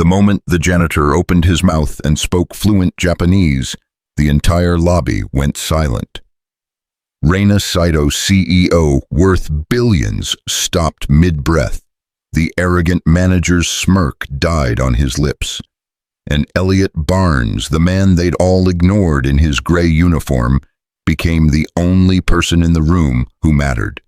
The moment the janitor opened his mouth and spoke fluent Japanese, the entire lobby went silent. Reina Saito, CEO, worth billions, stopped mid-breath. The arrogant manager's smirk died on his lips. And Elliot Barnes, the man they'd all ignored in his gray uniform, became the only person in the room who mattered.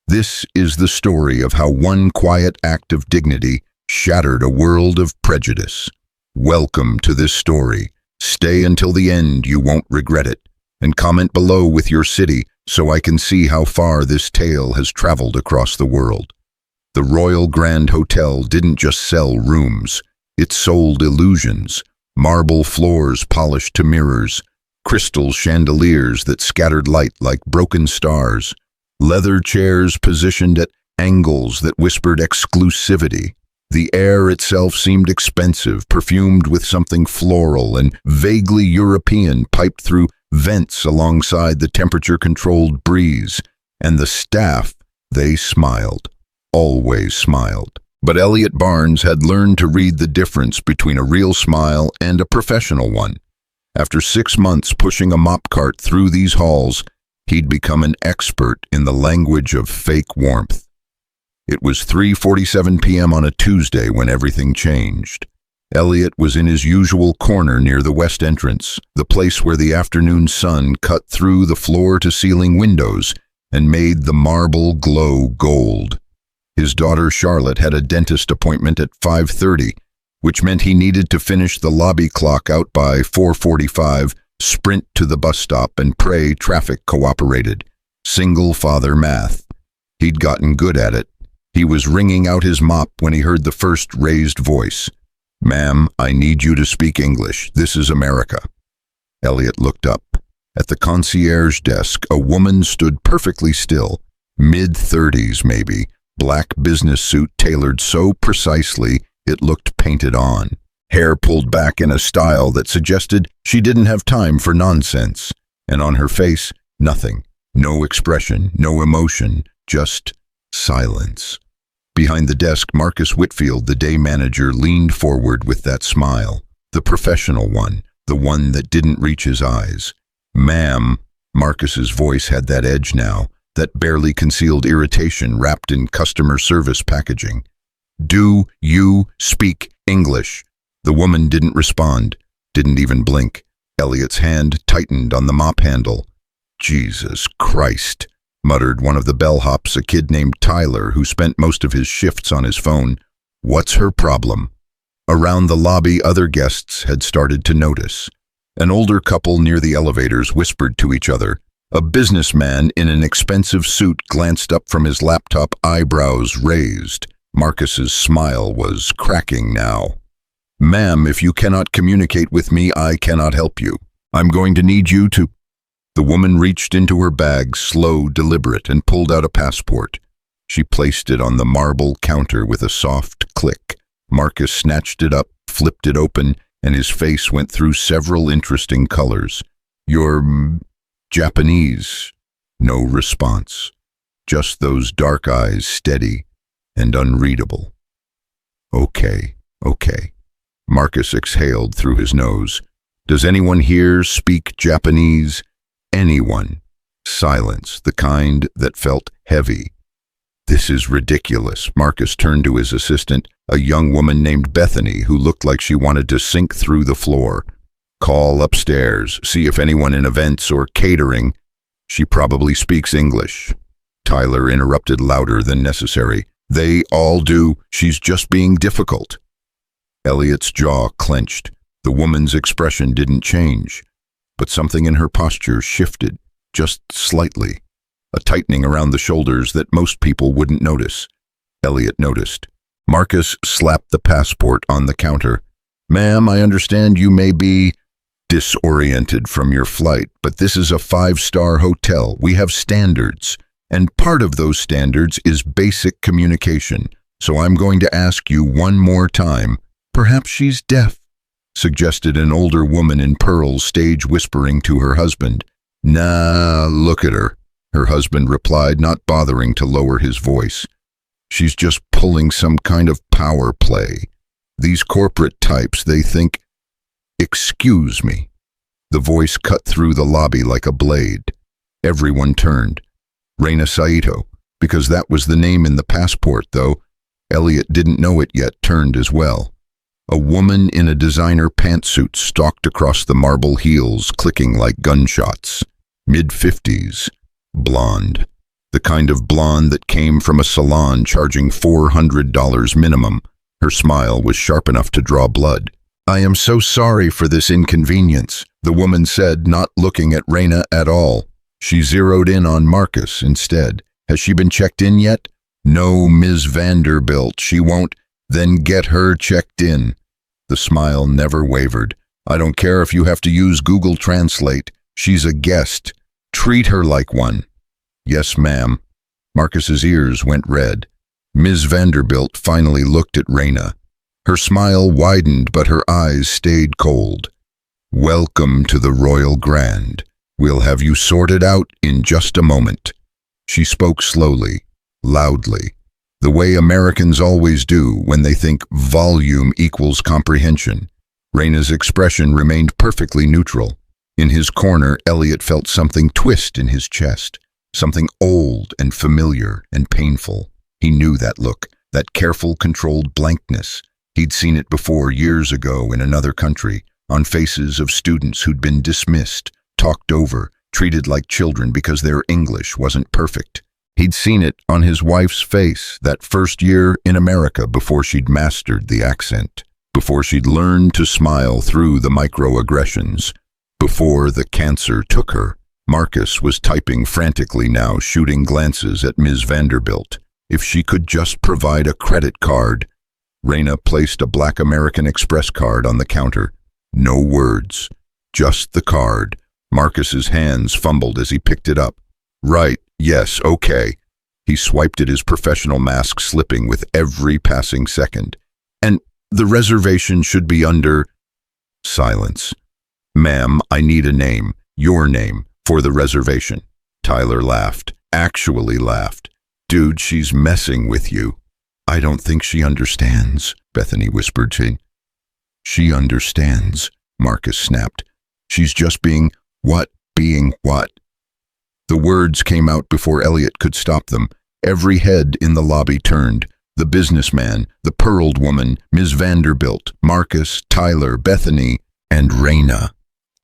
This is the story of how one quiet act of dignity shattered a world of prejudice. Welcome to this story. Stay until the end, you won't regret it. And comment below with your city so I can see how far this tale has traveled across the world. The Royal Grand Hotel didn't just sell rooms. It sold illusions, marble floors polished to mirrors, crystal chandeliers that scattered light like broken stars, leather chairs positioned at angles that whispered exclusivity. The air itself seemed expensive, perfumed with something floral and vaguely European piped through vents alongside the temperature-controlled breeze. And the staff, they smiled, always smiled. But Elliot Barnes had learned to read the difference between a real smile and a professional one. After 6 months pushing a mop cart through these halls, he'd become an expert in the language of fake warmth. It was 3:47 p.m. on a Tuesday when everything changed. Elliot was in his usual corner near the west entrance, the place where the afternoon sun cut through the floor-to-ceiling windows and made the marble glow gold. His daughter Charlotte had a dentist appointment at 5:30, which meant he needed to finish the lobby clock out by 4:45, sprint to the bus stop, and pray traffic cooperated. Single father math. He'd gotten good at it. He was wringing out his mop when he heard the first raised voice. "Ma'am, I need you to speak English. This is America." Elliot looked up. At the concierge desk, a woman stood perfectly still, mid-30s maybe, black business suit tailored so precisely it looked painted on. Hair pulled back in a style that suggested she didn't have time for nonsense. And on her face, nothing. No expression, no emotion, just silence. Behind the desk, Marcus Whitfield, the day manager, leaned forward with that smile. The professional one, the one that didn't reach his eyes. "Ma'am," Marcus's voice had that edge now, that barely concealed irritation wrapped in customer service packaging. "Do you speak English?" The woman didn't respond, didn't even blink. Elliot's hand tightened on the mop handle. "Jesus Christ," muttered one of the bellhops, a kid named Tyler, who spent most of his shifts on his phone. "What's her problem?" Around the lobby, other guests had started to notice. An older couple near the elevators whispered to each other. A businessman in an expensive suit glanced up from his laptop, eyebrows raised. Marcus's smile was cracking now. "Ma'am, if you cannot communicate with me, I cannot help you. I'm going to need you to—" The woman reached into her bag, slow, deliberate, and pulled out a passport. She placed it on the marble counter with a soft click. Marcus snatched it up, flipped it open, and his face went through several interesting colors. "You're Japanese." No response. Just those dark eyes, steady and unreadable. Okay. Marcus exhaled through his nose. "Does anyone here speak Japanese? Anyone?" Silence, the kind that felt heavy. "This is ridiculous." Marcus turned to his assistant, a young woman named Bethany who looked like she wanted to sink through the floor. "Call upstairs, see if anyone in events or catering—" "She probably speaks English." Tyler interrupted louder than necessary. "They all do. She's just being difficult." Elliot's jaw clenched. The woman's expression didn't change, but something in her posture shifted, just slightly. A tightening around the shoulders that most people wouldn't notice. Elliot noticed. Marcus slapped the passport on the counter. "Ma'am, I understand you may be disoriented from your flight, but this is a 5-star hotel. We have standards, and part of those standards is basic communication. So I'm going to ask you one more time. Perhaps she's deaf," suggested an older woman in pearls, stage whispering to her husband. "Nah, look at her," her husband replied, not bothering to lower his voice. "She's just pulling some kind of power play." These corporate types, they think, excuse me. The voice cut through the lobby like a blade. Everyone turned. Reina Saito, because that was the name in the passport, though Elliot didn't know it yet, turned as well. A woman in a designer pantsuit stalked across the marble heels, clicking like gunshots. Mid-50s, blonde. The kind of blonde that came from a salon charging $400 minimum. Her smile was sharp enough to draw blood. "I am so sorry for this inconvenience," the woman said, not looking at Reina at all. She zeroed in on Marcus instead. "Has she been checked in yet?" "No, Ms. Vanderbilt, she won't." "Then get her checked in." The smile never wavered. "I don't care if you have to use Google Translate. She's a guest. Treat her like one." "Yes, ma'am." Marcus's ears went red. Ms. Vanderbilt finally looked at Reina. Her smile widened, but her eyes stayed cold. "Welcome to the Royal Grand. We'll have you sorted out in just a moment." She spoke slowly, loudly, the way Americans always do when they think volume equals comprehension. Reina's expression remained perfectly neutral. In his corner, Elliot felt something twist in his chest, something old and familiar and painful. He knew that look, that careful, controlled blankness. He'd seen it before years ago in another country, on faces of students who'd been dismissed, talked over, treated like children because their English wasn't perfect. He'd seen it on his wife's face that first year in America before she'd mastered the accent, before she'd learned to smile through the microaggressions, before the cancer took her. Marcus was typing frantically now, shooting glances at Ms. Vanderbilt. If she could just provide a credit card. Reina placed a black American Express card on the counter. No words, just the card. Marcus's hands fumbled as he picked it up. "Right, yes, okay." He swiped at his professional mask, slipping with every passing second. "And the reservation should be under—" Silence. "Ma'am, I need a name, your name, for the reservation." Tyler laughed, actually laughed. "Dude, she's messing with you." "I don't think she understands," Bethany whispered to him. "She understands," Marcus snapped. "She's just being—" "What? Being what?" The words came out before Elliot could stop them. Every head in the lobby turned. The businessman, the pearled woman, Ms. Vanderbilt, Marcus, Tyler, Bethany, and Reina.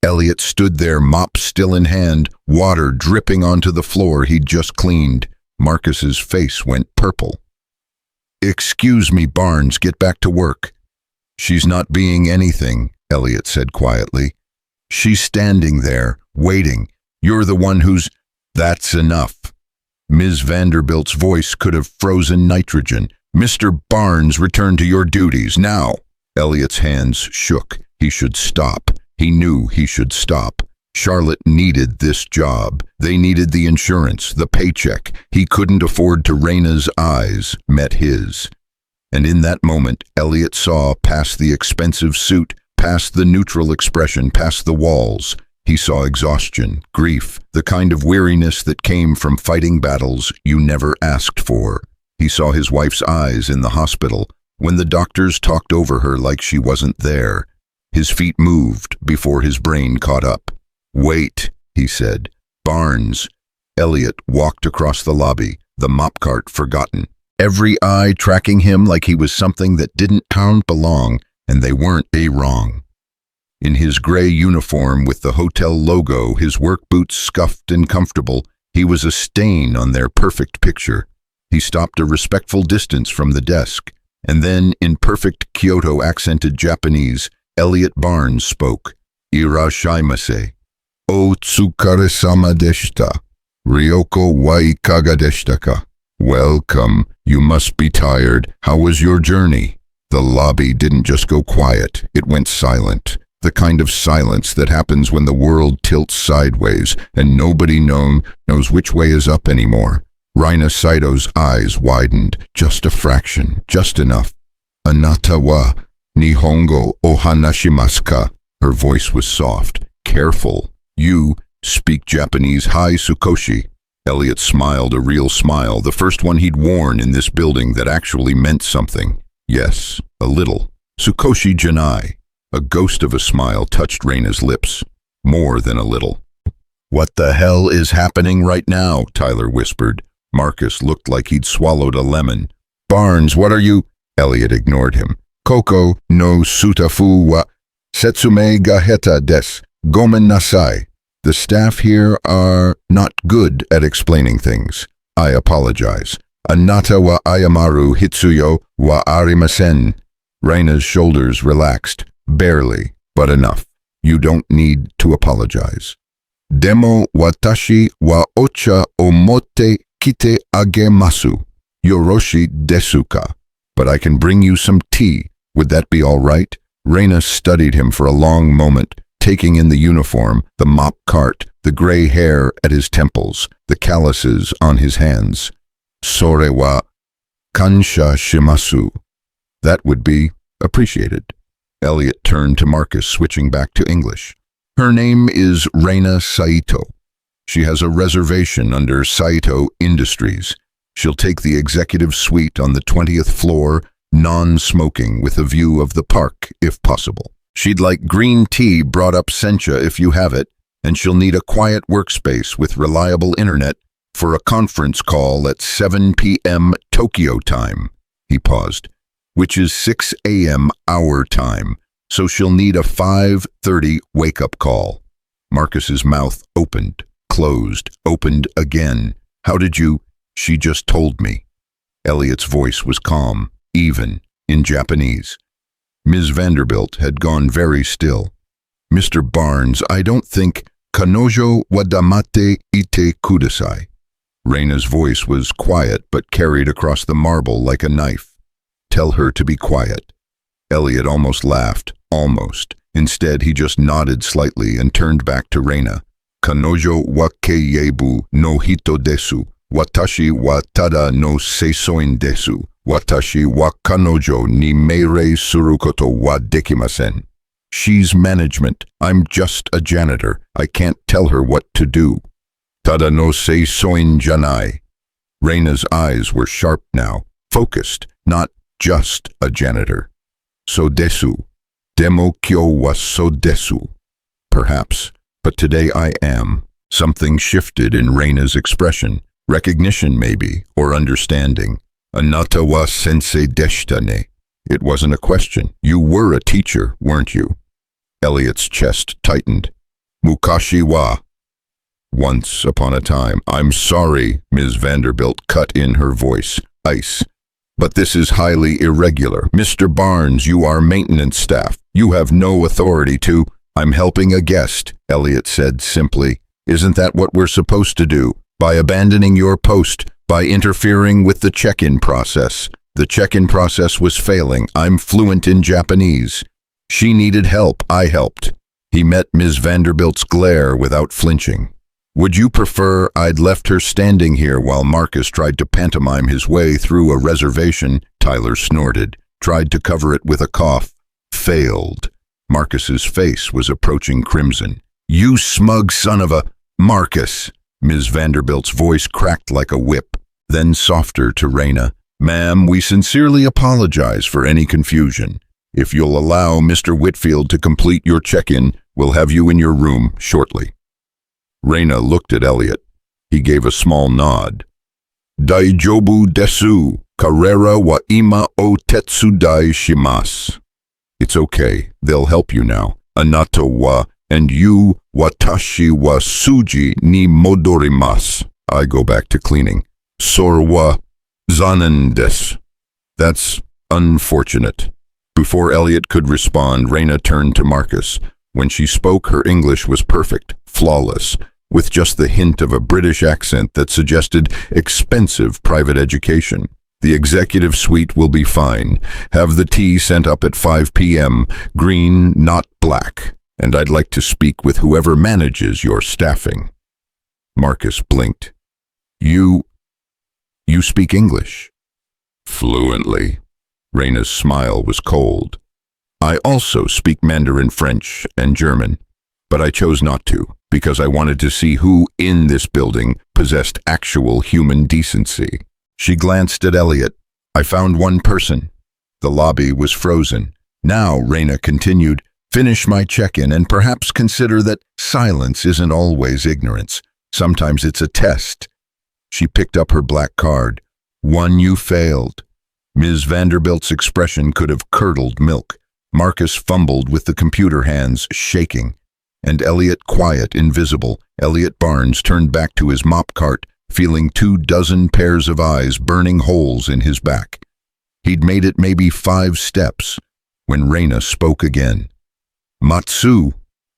Elliot stood there, mop still in hand, water dripping onto the floor he'd just cleaned. Marcus's face went purple. "Excuse me, Barnes, get back to work." "She's not being anything," Elliot said quietly. "She's standing there, waiting. You're the one who's—" "That's enough." Ms. Vanderbilt's voice could have frozen nitrogen. "Mr. Barnes, return to your duties, now." Elliot's hands shook. He should stop. He knew he should stop. Charlotte needed this job. They needed the insurance, the paycheck. He couldn't afford to. Reina's eyes met his. And in that moment, Elliot saw past the expensive suit, past the neutral expression, past the walls. He saw exhaustion, grief, the kind of weariness that came from fighting battles you never asked for. He saw his wife's eyes in the hospital, when the doctors talked over her like she wasn't there. His feet moved before his brain caught up. "Wait," he said. "Barnes." Elliot walked across the lobby, the mop cart forgotten. Every eye tracking him like he was something that didn't belong, and they weren't wrong. In his gray uniform with the hotel logo, his work boots scuffed and comfortable, he was a stain on their perfect picture. He stopped a respectful distance from the desk, and then, in perfect Kyoto-accented Japanese, Elliot Barnes spoke. "Irashaimase. O tsukare-sama deshita. Ryoko wa ikaga deshita ka?" "Welcome. You must be tired. How was your journey?" The lobby didn't just go quiet, it went silent. The kind of silence that happens when the world tilts sideways and nobody knows which way is up anymore. Reina Saito's eyes widened, just a fraction, just enough. "Anata wa Nihongo o hanashimasu ka?" Her voice was soft, careful. "You speak Japanese, hi Sukoshi." Elliot smiled, a real smile, the first one he'd worn in this building that actually meant something. "Yes, a little." Sukoshi Janai. A ghost of a smile touched Raina's lips. More than a little. What the hell is happening right now? Tyler whispered. Marcus looked like he'd swallowed a lemon. Barnes, what are you? Elliot ignored him. Koko no sutafu wa setsume ga heta des. Gomen nasai. The staff here are not good at explaining things. I apologize. Anata wa ayamaru hitsuyo wa arimasen. Raina's shoulders relaxed. Barely, but enough. You don't need to apologize. Demo watashi wa ocha omote kite agemasu. Yoroshi desuka. But I can bring you some tea. Would that be all right? Raina studied him for a long moment, taking in the uniform, the mop cart, the gray hair at his temples, the calluses on his hands. Sore wa kansha shimasu. That would be appreciated. Elliot turned to Marcus, switching back to English. Her name is Raina Saito. She has a reservation under Saito Industries. She'll take the executive suite on the 20th floor, non-smoking with a view of the park, if possible. She'd like green tea brought up sencha if you have it, and she'll need a quiet workspace with reliable internet for a conference call at 7 p.m. Tokyo time. He paused. Which is 6 a.m. our time, so she'll need a 5:30 wake-up call. Marcus's mouth opened, closed, opened again. How did you? She just told me. Elliot's voice was calm, even, in Japanese. Ms. Vanderbilt had gone very still. Mr. Barnes, I don't think kanojo wa damate ite kudasai. Raina's voice was quiet but carried across the marble like a knife. Tell her to be quiet. Elliot almost laughed, almost. Instead, he just nodded slightly and turned back to Raina. Kanojo wa keiyebu no hito desu. Watashi wa tada no seisoin desu. Watashi wa kanojo ni meirei suru koto wa dekimasen. She's management. I'm just a janitor. I can't tell her what to do. Tada no seisoin janai. Raina's eyes were sharp now, focused, not just a janitor. So desu. Demo kyo wa so desu. Perhaps, but today I am. Something shifted in Raina's expression. Recognition maybe, or understanding. Anata wa sensei deshita ne. It wasn't a question. You were a teacher, weren't you? Elliot's chest tightened. Mukashi wa. Once upon a time. I'm sorry, Ms. Vanderbilt cut in her voice. Ice. But this is highly irregular. Mr. Barnes, you are maintenance staff. You have no authority to. I'm helping a guest, Elliot said simply. Isn't that what we're supposed to do? By abandoning your post, by interfering with the check-in process. The check-in process was failing. I'm fluent in Japanese. She needed help. I helped. He met Ms. Vanderbilt's glare without flinching. Would you prefer I'd left her standing here while Marcus tried to pantomime his way through a reservation? Tyler snorted, tried to cover it with a cough. Failed. Marcus's face was approaching crimson. You smug son of a... Marcus! Ms. Vanderbilt's voice cracked like a whip, then softer to Raina. Ma'am, we sincerely apologize for any confusion. If you'll allow Mr. Whitfield to complete your check-in, we'll have you in your room shortly. Raina looked at Elliot. He gave a small nod. Daijobu desu, karera wa ima o tetsudai shimasu. It's okay, they'll help you now. Anata wa, and you, watashi wa suji ni modorimasu. I go back to cleaning. Sor wa zanen desu. That's unfortunate. Before Elliot could respond, Raina turned to Marcus. When she spoke, her English was perfect, flawless, with just the hint of a British accent that suggested expensive private education. The executive suite will be fine. Have the tea sent up at 5 p.m., green, not black. And I'd like to speak with whoever manages your staffing. Marcus blinked. You speak English? Fluently. Raina's smile was cold. I also speak Mandarin, French, and German, but I chose not to, because I wanted to see who in this building possessed actual human decency. She glanced at Elliot. I found one person. The lobby was frozen. Now, Raina continued, finish my check-in and perhaps consider that silence isn't always ignorance. Sometimes it's a test. She picked up her black card. One you failed. Ms. Vanderbilt's expression could have curdled milk. Marcus fumbled with the computer, hands shaking. And Elliot, quiet, invisible, Elliot Barnes turned back to his mop cart, feeling 24 pairs of eyes burning holes in his back. He'd made it maybe 5 steps when Raina spoke again. Matsu.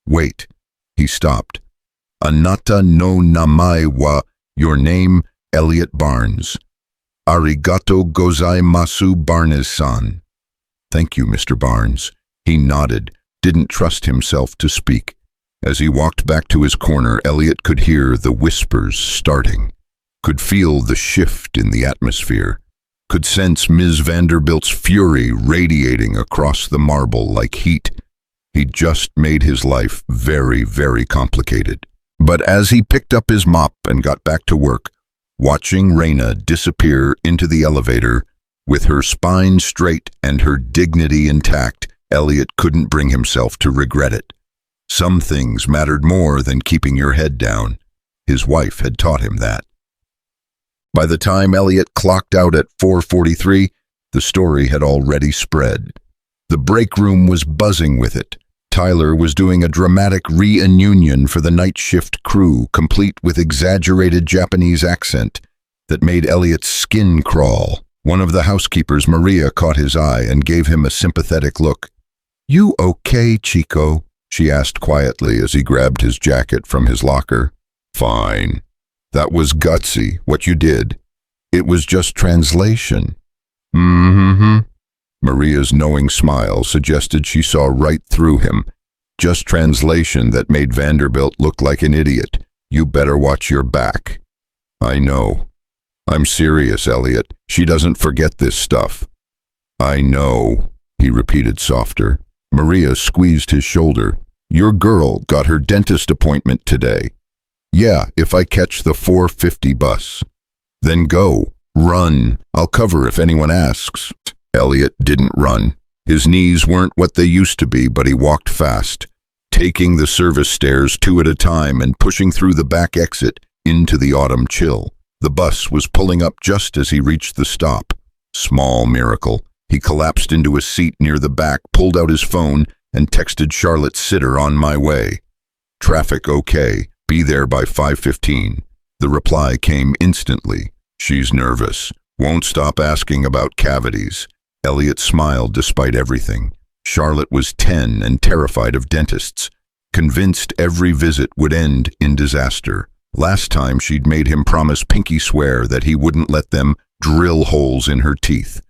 Wait. He stopped. Anata no namae wa, your name, Elliot Barnes. Arigato gozaimasu, Barnes-san. Thank you, Mr. Barnes. He nodded, didn't trust himself to speak. As he walked back to his corner, Elliot could hear the whispers starting, could feel the shift in the atmosphere, could sense Ms. Vanderbilt's fury radiating across the marble like heat. He'd just made his life very, very complicated. But as he picked up his mop and got back to work, watching Raina disappear into the elevator, with her spine straight and her dignity intact, Elliot couldn't bring himself to regret it. Some things mattered more than keeping your head down. His wife had taught him that. By the time Elliot clocked out at 4:43, the story had already spread. The break room was buzzing with it. Tyler was doing a dramatic reunion for the night shift crew, complete with exaggerated Japanese accent that made Elliot's skin crawl. One of the housekeepers, Maria, caught his eye and gave him a sympathetic look. "You okay, Chico?" she asked quietly as he grabbed his jacket from his locker. "Fine. That was gutsy, what you did. It was just translation." "Mm-hmm." Maria's knowing smile suggested she saw right through him. Just translation that made Vanderbilt look like an idiot. You better watch your back. "I know. I'm serious, Elliot. She doesn't forget this stuff." "I know," he repeated softer. Maria squeezed his shoulder. "Your girl got her dentist appointment today." "Yeah, if I catch the 4:50 bus." "Then go. Run. I'll cover if anyone asks." Elliot didn't run. His knees weren't what they used to be, but he walked fast, taking the service stairs 2 at a time and pushing through the back exit into the autumn chill. The bus was pulling up just as he reached the stop. Small miracle. He collapsed into a seat near the back, pulled out his phone, and texted Charlotte's sitter, "On my way. Traffic okay. Be there by 5:15. The reply came instantly. "She's nervous. Won't stop asking about cavities." Elliot smiled despite everything. Charlotte was 10 and terrified of dentists, convinced every visit would end in disaster. Last time she'd made him promise pinky swear that he wouldn't let them drill holes in her teeth,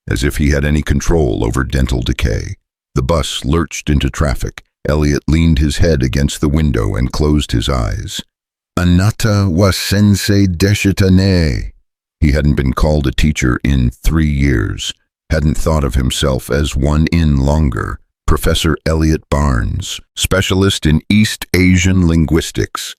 as if he had any control over dental decay. The bus lurched into traffic. Elliot leaned his head against the window and closed his eyes. "Anata wa sensei deshita ne." He hadn't been called a teacher in 3 years, hadn't thought of himself as one in longer. Professor Elliot Barnes, specialist in East Asian linguistics,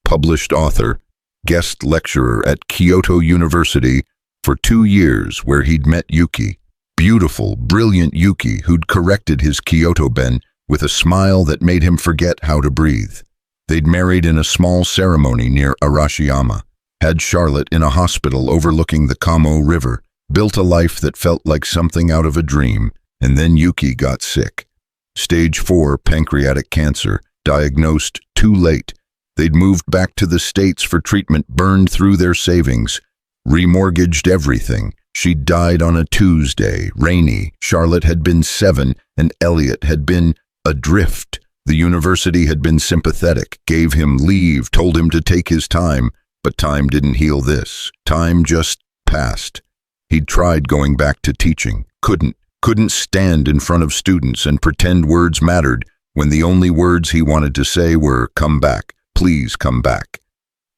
published author, guest lecturer at Kyoto University for 2 years, where he'd met Yuki. Beautiful, brilliant Yuki, who'd corrected his Kyoto ben with a smile that made him forget how to breathe. They'd married in a small ceremony near Arashiyama, had Charlotte in a hospital overlooking the Kamo River, built a life that felt like something out of a dream, and then Yuki got sick. Stage 4 pancreatic cancer, diagnosed too late. They'd moved back to the States for treatment, burned through their savings, remortgaged everything. She died on a Tuesday, rainy. Charlotte had been 7, and Elliot had been adrift. The university had been sympathetic, gave him leave, told him to take his time, but time didn't heal this. Time just passed. He'd tried going back to teaching, couldn't stand in front of students and pretend words mattered when the only words he wanted to say were, "Come back, please come back."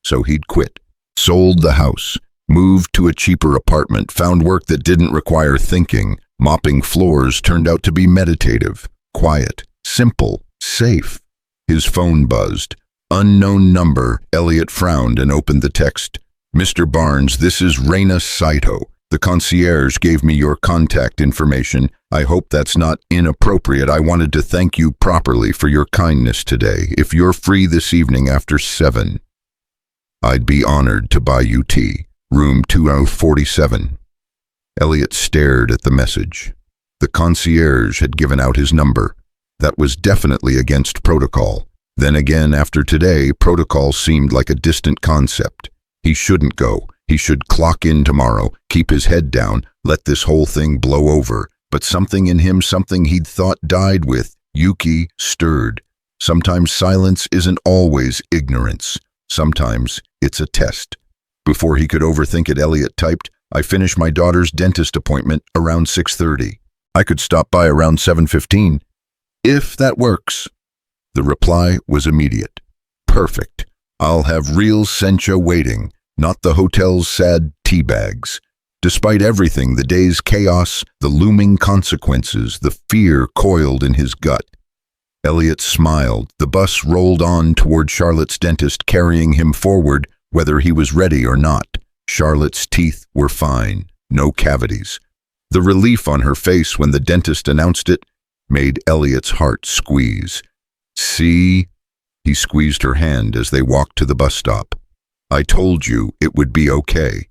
So he'd quit, sold the house, moved to a cheaper apartment, found work that didn't require thinking. Mopping floors turned out to be meditative, quiet, simple, safe. His phone buzzed. Unknown number. Elliot frowned and opened the text. "Mr. Barnes, this is Raina Saito. The concierge gave me your contact information. I hope that's not inappropriate. I wanted to thank you properly for your kindness today. If you're free this evening after 7, I'd be honored to buy you tea. Room 2047. Elliot stared at the message. The concierge had given out his number. That was definitely against protocol. Then again, after today, protocol seemed like a distant concept. He shouldn't go. He should clock in tomorrow, keep his head down, let this whole thing blow over. But something in him, something he'd thought died with, Yuki, stirred. Sometimes silence isn't always ignorance. Sometimes it's a test. Before he could overthink it, Elliot typed, I finish my daughter's dentist appointment around 6:30. I could stop by around 7:15. If that works. The reply was immediate. Perfect. I'll have real sencha waiting, not the hotel's sad tea bags. Despite everything, the day's chaos, the looming consequences, the fear coiled in his gut. Elliot smiled. The bus rolled on toward Charlotte's dentist, carrying him forward, whether he was ready or not. Charlotte's teeth were fine, no cavities. The relief on her face when the dentist announced it made Elliot's heart squeeze. See? He squeezed her hand as they walked to the bus stop. I told you it would be okay.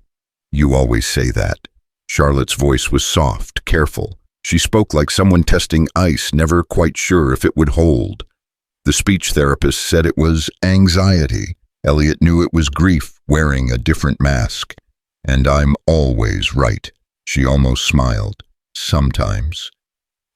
You always say that. Charlotte's voice was soft, careful. She spoke like someone testing ice, never quite sure if it would hold. The speech therapist said it was anxiety. Elliot knew it was grief wearing a different mask. And I'm always right. She almost smiled. Sometimes.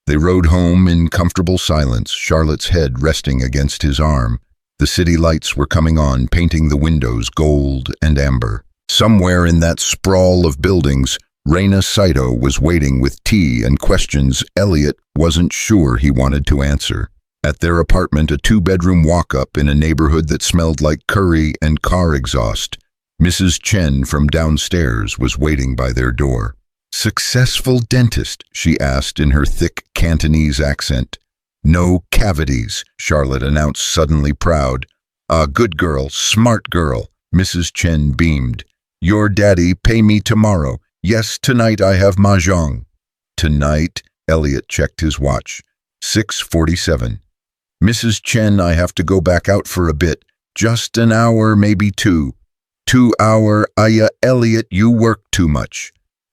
They rode home in comfortable silence, Charlotte's head resting against his arm. The city lights were coming on, painting the windows gold and amber. Somewhere in that sprawl of buildings, Reina Saito was waiting with tea and questions Elliot wasn't sure he wanted to answer. At their apartment, a 2-bedroom walk-up in a neighborhood that smelled like curry and car exhaust, Mrs. Chen from downstairs was waiting by their door. Successful dentist? She asked in her thick Cantonese accent. No cavities, Charlotte announced, suddenly proud. A good girl, smart girl, Mrs. Chen beamed. Your daddy pay me tomorrow. Yes, tonight I have mahjong. Tonight? Elliot checked his watch. 6:47. Mrs. Chen, I have to go back out for a bit. Just an hour, maybe 2. 2 hour, Elliot, you work too much.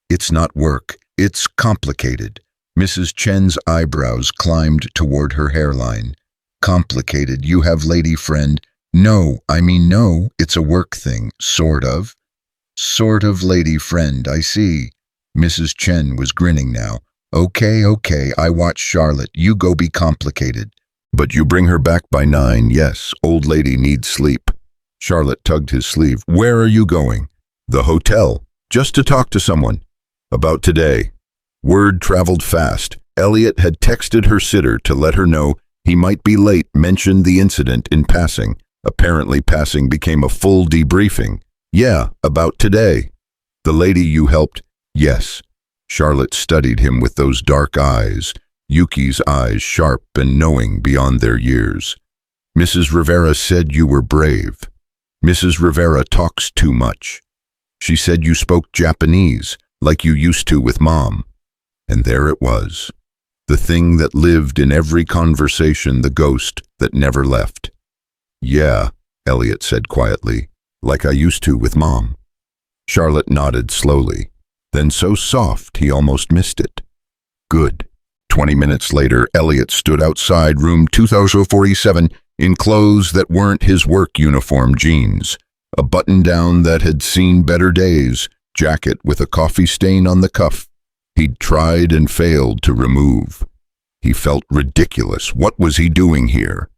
It's not work, it's complicated. Mrs. Chen's eyebrows climbed toward her hairline. Complicated, you have lady friend. No, no, it's a work thing, sort of. Sort of lady friend, I see. Mrs. Chen was grinning now. Okay, I watch Charlotte, you go be complicated. But you bring her back by 9, yes, old lady needs sleep. Charlotte tugged his sleeve. Where are you going? The hotel, just to talk to someone. About today. Word traveled fast. Elliot had texted her sitter to let her know he might be late, mentioned the incident in passing. Apparently passing became a full debriefing. Yeah, about today. The lady you helped? Yes. Charlotte studied him with those dark eyes, Yuki's eyes sharp and knowing beyond their years. Mrs. Rivera said you were brave. Mrs. Rivera talks too much. She said you spoke Japanese, like you used to with Mom. And there it was. The thing that lived in every conversation, the ghost that never left. Yeah, Elliot said quietly, like I used to with Mom. Charlotte nodded slowly, then so soft he almost missed it. Good. 20 minutes later, Elliot stood outside room 2047 in clothes that weren't his work uniform jeans, a button-down that had seen better days, jacket with a coffee stain on the cuff he'd tried and failed to remove. He felt ridiculous. What was he doing here?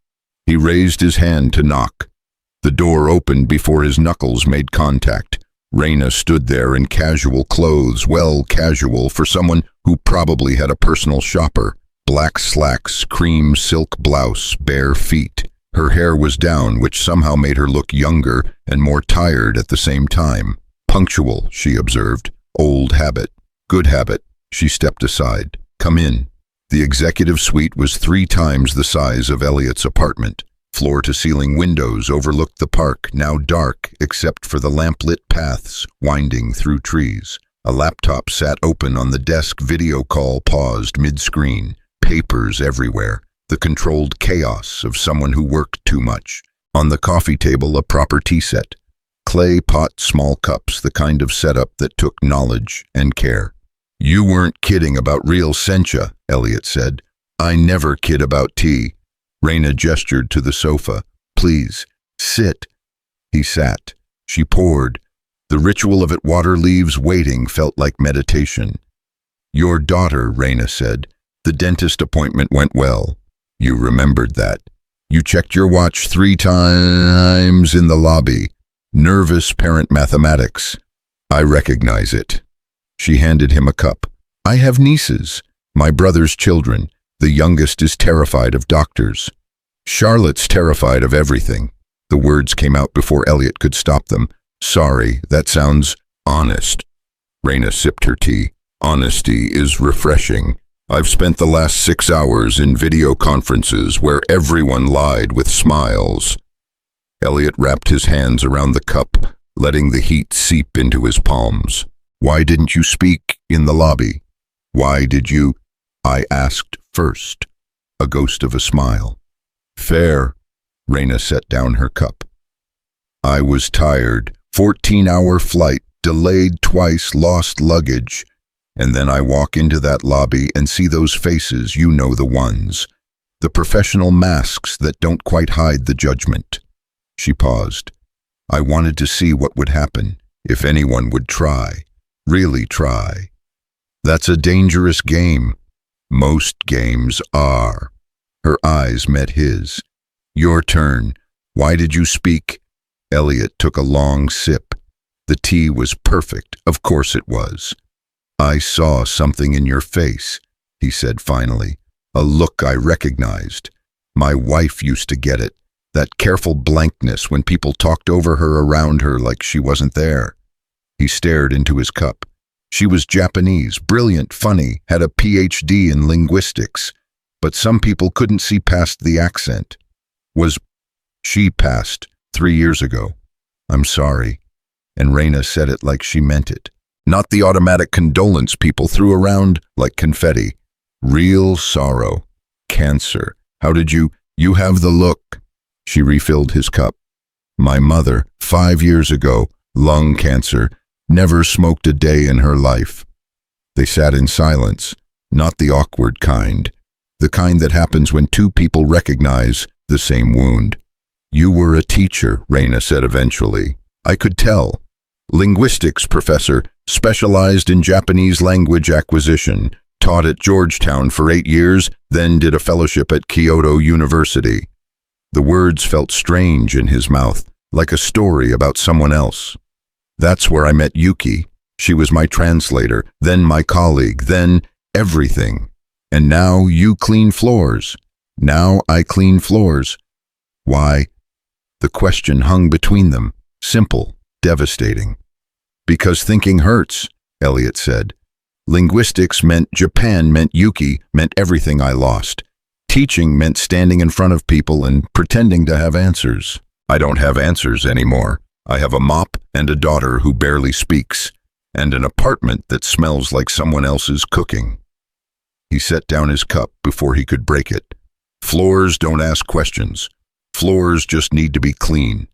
He raised his hand to knock. The door opened before his knuckles made contact. Reina stood there in casual clothes, well casual for someone who probably had a personal shopper. Black slacks, cream silk blouse, bare feet. Her hair was down, which somehow made her look younger and more tired at the same time. Punctual, she observed. Old habit. Good habit. She stepped aside. Come in. The executive suite was 3 times the size of Elliot's apartment. Floor-to-ceiling windows overlooked the park, now dark except for the lamp-lit paths winding through trees. A laptop sat open on the desk, video call paused mid-screen, papers everywhere, the controlled chaos of someone who worked too much. On the coffee table, a proper tea set. Clay pot, small cups, the kind of setup that took knowledge and care. "You weren't kidding about real sencha," Elliot said. "I never kid about tea." Raina gestured to the sofa. "Please, sit." He sat. She poured. The ritual of it, water, leaves, waiting, felt like meditation. "Your daughter," Raina said. "The dentist appointment went well. You remembered that. You checked your watch 3 times in the lobby. Nervous parent mathematics. I recognize it." She handed him a cup. "I have nieces, my brother's children. The youngest is terrified of doctors. Charlotte's terrified of everything." The words came out before Elliot could stop them. "Sorry, that sounds honest." Raina sipped her tea. "Honesty is refreshing. I've spent the last 6 hours in video conferences where everyone lied with smiles." Elliot wrapped his hands around the cup, letting the heat seep into his palms. "Why didn't you speak in the lobby? Why did you?" "I asked first." A ghost of a smile. "Fair." Raina set down her cup. "I was tired. 14-hour flight, delayed twice, lost luggage. And then I walk into that lobby and see those faces, you know the ones. The professional masks that don't quite hide the judgment." She paused. "I wanted to see what would happen, if anyone would try, really try. That's a dangerous game. Most games are." Her eyes met his. "Your turn. Why did you speak?" Elliot took a long sip. The tea was perfect, of course it was. "I saw something in your face," he said finally. "A look I recognized. My wife used to get it. That careful blankness when people talked over her, around her, like she wasn't there." He stared into his cup. "She was Japanese, brilliant, funny, had a PhD in linguistics. But some people couldn't see past the accent. She passed 3 years ago. I'm sorry." And Raina said it like she meant it. Not the automatic condolence people threw around like confetti. Real sorrow. "Cancer. How did you have the look." She refilled his cup. "My mother, 5 years ago, lung cancer, never smoked a day in her life." They sat in silence, not the awkward kind, the kind that happens when 2 people recognize the same wound. "You were a teacher," Raina said eventually. "I could tell. Linguistics professor, specialized in Japanese language acquisition, taught at Georgetown for 8 years, then did a fellowship at Kyoto University." The words felt strange in his mouth, like a story about someone else. "That's where I met Yuki. She was my translator, then my colleague, then everything. And now you clean floors." "Now I clean floors." "Why?" The question hung between them, simple, devastating. "Because thinking hurts," Elliot said. "Linguistics meant Japan, meant Yuki, meant everything I lost. Teaching meant standing in front of people and pretending to have answers. I don't have answers anymore. I have a mop and a daughter who barely speaks, and an apartment that smells like someone else's cooking." He set down his cup before he could break it. "Floors don't ask questions. Floors just need to be clean."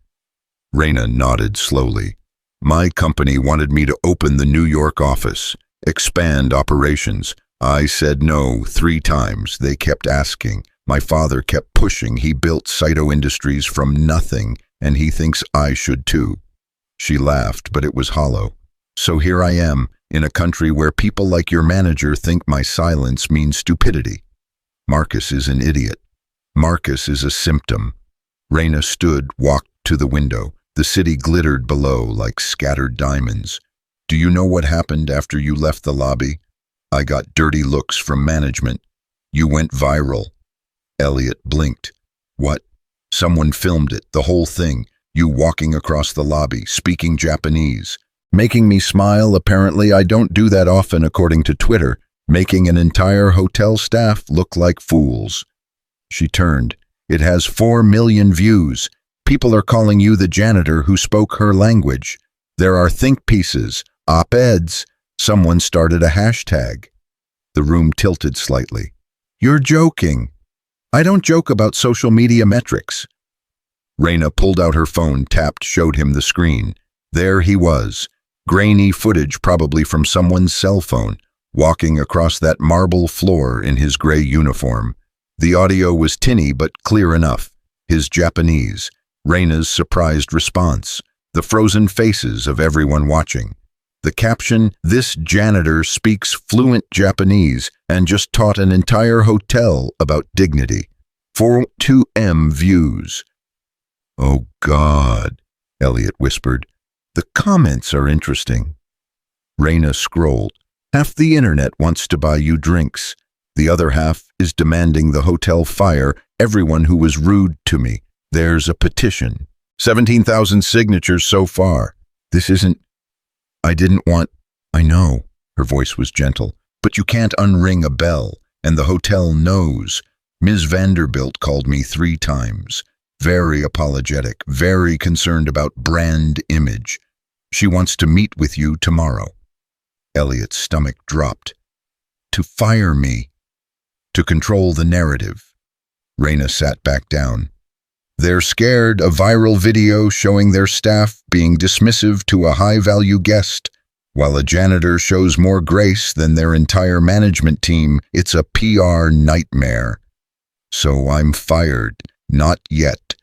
Raina nodded slowly. "My company wanted me to open the New York office, expand operations. I said no 3 times. They kept asking. My father kept pushing. He built Cyto Industries from nothing, and he thinks I should too." She laughed, but it was hollow. "So here I am, in a country where people like your manager think my silence means stupidity. Marcus is an idiot. Marcus is a symptom." Raina stood, walked to the window. The city glittered below like scattered diamonds. "Do you know what happened after you left the lobby? I got dirty looks from management. You went viral." Elliot blinked. "What?" "Someone filmed it, the whole thing. You walking across the lobby, speaking Japanese. Making me smile, apparently. I don't do that often, according to Twitter. Making an entire hotel staff look like fools." She turned. "It has 4 million views. People are calling you the janitor who spoke her language. There are think pieces, op-eds. Someone started a hashtag. The room tilted slightly. You're joking. I don't joke about social media metrics. Raina pulled out her phone, tapped, showed him the screen. There he was, grainy footage probably from someone's cell phone, walking across that marble floor in his gray uniform. The audio was tinny but clear enough. His Japanese, Raina's surprised response, the frozen faces of everyone watching. The caption, "This janitor speaks fluent Japanese and just taught an entire hotel about dignity. 42M views." "Oh God," Elliot whispered. "The comments are interesting." Raina scrolled. "Half the internet wants to buy you drinks. The other half is demanding the hotel fire everyone who was rude to me. There's a petition. 17,000 signatures so far. This isn't... I didn't want... I know." Her voice was gentle. "But you can't unring a bell, and the hotel knows. Ms. Vanderbilt called me 3 times. Very apologetic, very concerned about brand image. She wants to meet with you tomorrow." Elliot's stomach dropped. "To fire me. To control the narrative." Raina sat back down. "They're scared. A viral video showing their staff being dismissive to a high-value guest, while a janitor shows more grace than their entire management team. It's a PR nightmare. So I'm fired. Not yet.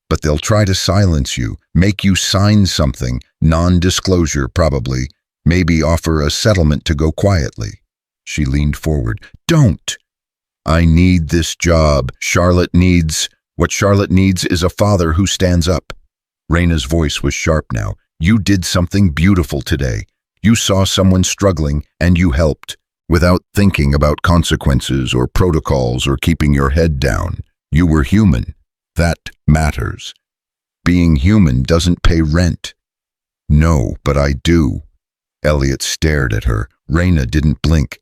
But they'll try to silence you, make you sign something, non-disclosure probably, maybe offer a settlement to go quietly." She leaned forward. "Don't! I need this job. What Charlotte needs is a father who stands up." Raina's voice was sharp now. "You did something beautiful today. You saw someone struggling and you helped, without thinking about consequences or protocols or keeping your head down. You were human. That matters. Being human doesn't pay rent." "No, but I do." Elliot stared at her. Raina didn't blink.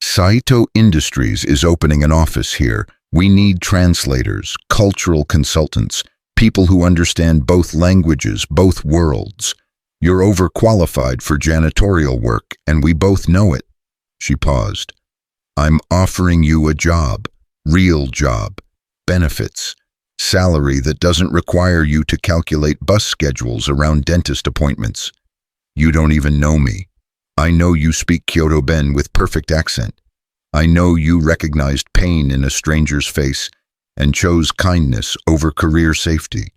"Saito Industries is opening an office here. We need translators, cultural consultants, people who understand both languages, both worlds. You're overqualified for janitorial work, and we both know it." She paused. "I'm offering you a job, real job, benefits, salary that doesn't require you to calculate bus schedules around dentist appointments. You don't even know me. I know you speak Kyoto Ben with perfect accent. I know you recognized pain in a stranger's face and chose kindness over career safety.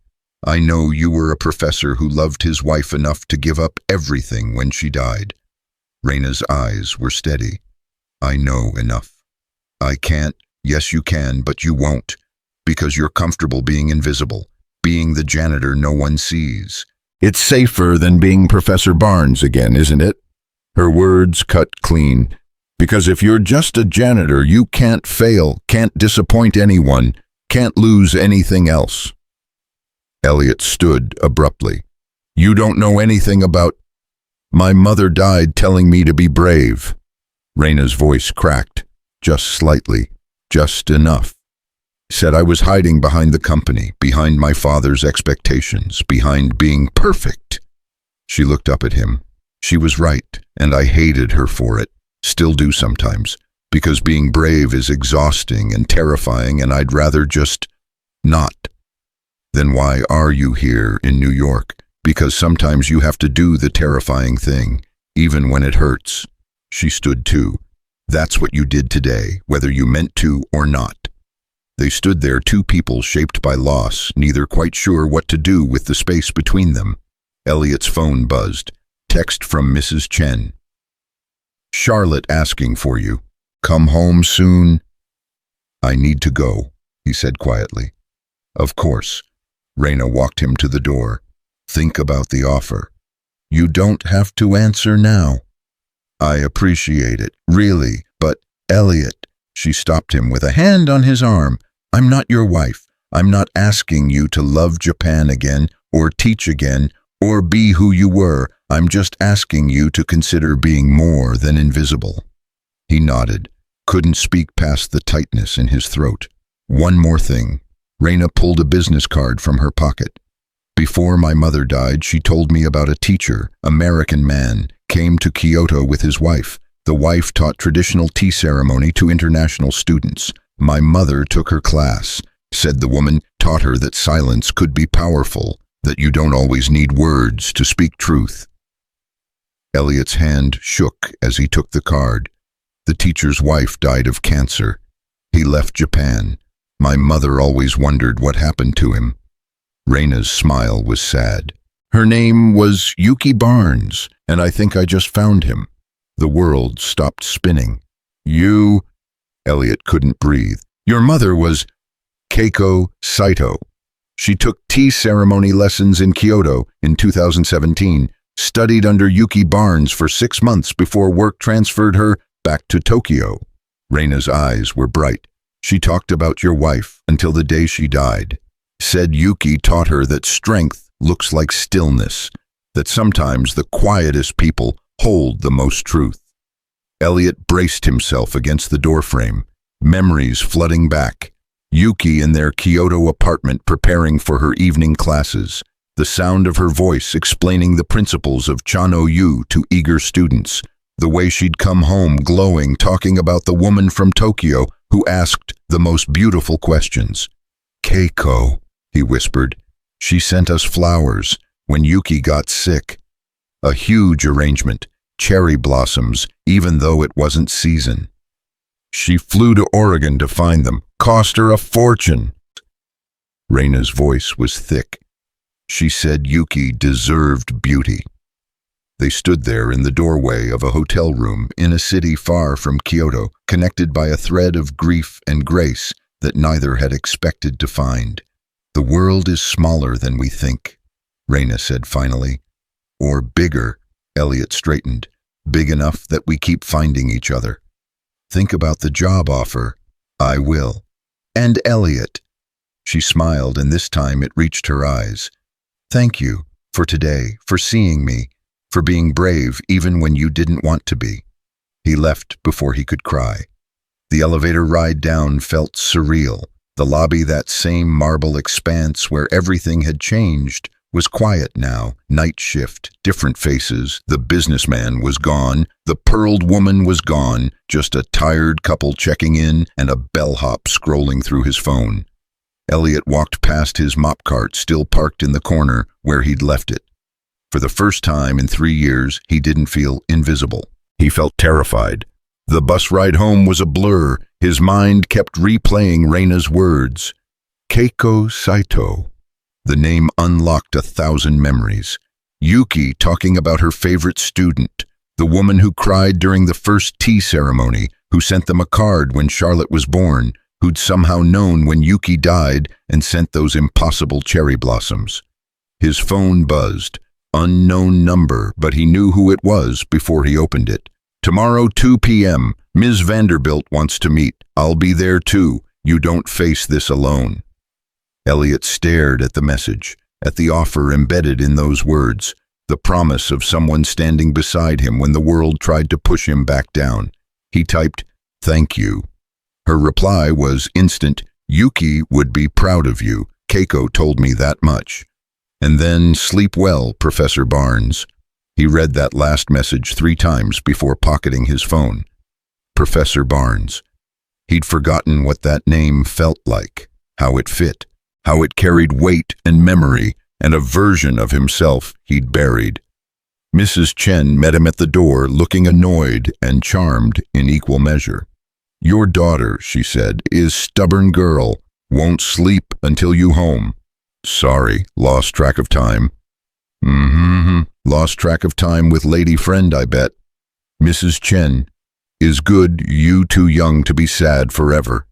I know you were a professor who loved his wife enough to give up everything when she died." Raina's eyes were steady. "I know enough. I can't. Yes, you can, but you won't, because you're comfortable being invisible, being the janitor no one sees. It's safer than being Professor Barnes again, isn't it?" Her words cut clean. "Because if you're just a janitor, you can't fail, can't disappoint anyone, can't lose anything else." Elliot stood abruptly. "You don't know anything about... My mother died telling me to be brave." Raina's voice cracked, just slightly, just enough. "Said I was hiding behind the company, behind my father's expectations, behind being perfect." She looked up at him. She was right, and I hated her for it. Still do sometimes, because being brave is exhausting and terrifying, and I'd rather just not. "Then why are you here in New York? Because sometimes you have to do the terrifying thing, even when it hurts." She stood too. "That's what you did today, whether you meant to or not." They stood there, 2 people shaped by loss, neither quite sure what to do with the space between them. Elliot's phone buzzed. Text from Mrs. Chen. "Charlotte asking for you. Come home soon." "I need to go," he said quietly. "Of course." Raina walked him to the door. "Think about the offer. You don't have to answer now." "I appreciate it, really, but Elliot..." She stopped him with a hand on his arm. "I'm not your wife. I'm not asking you to love Japan again, or teach again, or be who you were. I'm just asking you to consider being more than invisible." He nodded, couldn't speak past the tightness in his throat. "One more thing." Raina pulled a business card from her pocket. "Before my mother died, she told me about a teacher, American man, came to Kyoto with his wife. The wife taught traditional tea ceremony to international students. My mother took her class, said the woman, taught her that silence could be powerful, that you don't always need words to speak truth. Elliot's hand shook as he took the card. The teacher's wife died of cancer. He left Japan. My mother always wondered what happened to him. Raina's smile was sad. Her name was Elliot Barnes, and I think I just found him. The world stopped spinning. You... Elliot couldn't breathe. Your mother was Keiko Saito. She took tea ceremony lessons in Kyoto in 2017, studied under Elliot Barnes for 6 months before work transferred her back to Tokyo. Raina's eyes were bright. She talked about your wife until the day she died. Said Yuki taught her that strength looks like stillness, that sometimes the quietest people hold the most truth. Elliot braced himself against the doorframe, memories flooding back. Yuki in their Kyoto apartment preparing for her evening classes, the sound of her voice explaining the principles of Chano-yu to eager students, the way she'd come home glowing talking about the woman from Tokyo who asked the most beautiful questions. Keiko, he whispered, she sent us flowers when Yuki got sick. A huge arrangement, cherry blossoms, even though it wasn't season. She flew to Oregon to find them, cost her a fortune. Raina's voice was thick. She said Yuki deserved beauty. They stood there in the doorway of a hotel room in a city far from Kyoto, connected by a thread of grief and grace that neither had expected to find. The world is smaller than we think, Raina said finally. Or bigger, Elliot straightened. Big enough that we keep finding each other. Think about the job offer. I will. And Elliot. She smiled, and this time it reached her eyes. Thank you for today, for seeing me, for being brave even when you didn't want to be. He left before he could cry. The elevator ride down felt surreal. The lobby, that same marble expanse where everything had changed, was quiet now. Night shift, different faces. The businessman was gone. The pearled woman was gone. Just a tired couple checking in and a bellhop scrolling through his phone. Elliot walked past his mop cart still parked in the corner where he'd left it. For the first time in 3 years, he didn't feel invisible. He felt terrified. The bus ride home was a blur. His mind kept replaying Raina's words. Keiko Saito. The name unlocked 1,000 memories. Yuki talking about her favorite student, the woman who cried during the first tea ceremony, who sent them a card when Charlotte was born, who'd somehow known when Yuki died and sent those impossible cherry blossoms. His phone buzzed. Unknown number, but he knew who it was before he opened it. Tomorrow, 2 p.m. Ms. Vanderbilt wants to meet. I'll be there too. You don't face this alone. Elliot stared at the message, at the offer embedded in those words, the promise of someone standing beside him when the world tried to push him back down. He typed, "Thank you." Her reply was instant. "Yuki would be proud of you. Keiko told me that much." And then, "Sleep well, Professor Barnes." He read that last message 3 times before pocketing his phone. Professor Barnes. He'd forgotten what that name felt like, how it fit, how it carried weight and memory, and a version of himself he'd buried. Mrs. Chen met him at the door, looking annoyed and charmed in equal measure. "Your daughter," she said, "is stubborn girl, won't sleep until you home." "Sorry, lost track of time." Lost track of time with lady friend, I bet." "Mrs. Chen, is good, you too young to be sad forever."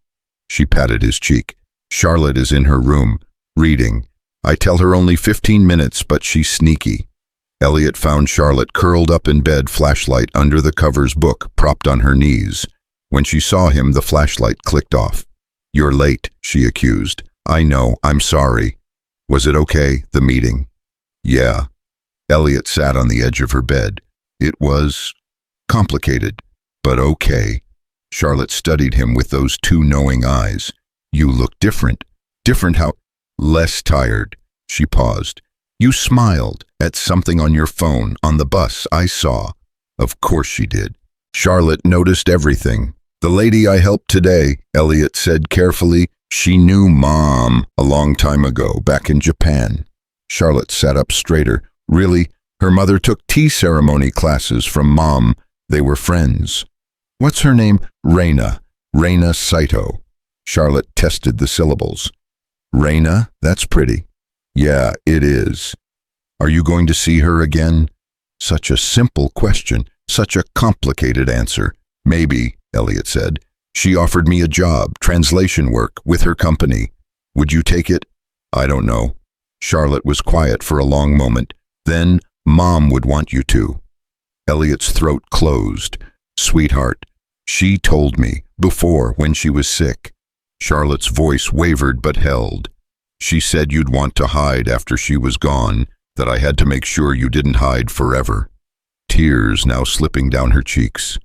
She patted his cheek. "Charlotte is in her room, reading. I tell her only 15 minutes, but she's sneaky." Elliot found Charlotte curled up in bed, flashlight under the covers, book propped on her knees. When she saw him, the flashlight clicked off. "You're late," she accused. "I know, I'm sorry." "Was it okay, the meeting?" "Yeah." Elliot sat on the edge of her bed. "It was complicated, but okay." Charlotte studied him with those 2 knowing eyes. "You look different." "Different how?" "Less tired." She paused. "You smiled at something on your phone on the bus, I saw." Of course she did. Charlotte noticed everything. The lady I helped today, Elliot said carefully, she knew Mom a long time ago, back in Japan. Charlotte sat up straighter. Really? Her mother took tea ceremony classes from Mom. They were friends. What's her name? Reina. Reina Saito. Charlotte tested the syllables. Reina? That's pretty. Yeah, it is. Are you going to see her again? Such a simple question, such a complicated answer. Maybe, Elliot said. She offered me a job, translation work, with her company. Would you take it? I don't know. Charlotte was quiet for a long moment. Then, Mom would want you to. Elliot's throat closed. Sweetheart, she told me, before, when she was sick. Charlotte's voice wavered but held. She said you'd want to hide after she was gone, that I had to make sure you didn't hide forever. Tears now slipping down her cheeks.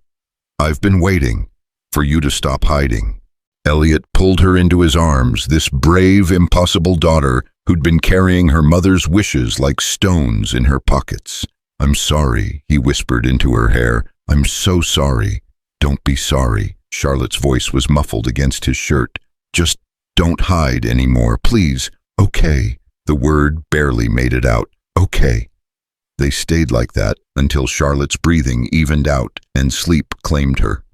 I've been waiting for you to stop hiding. Elliot pulled her into his arms, this brave, impossible daughter who'd been carrying her mother's wishes like stones in her pockets. I'm sorry, he whispered into her hair. I'm so sorry. Don't be sorry. Charlotte's voice was muffled against his shirt. Just don't hide anymore, please. Okay. The word barely made it out. Okay. They stayed like that until Charlotte's breathing evened out and sleep claimed her.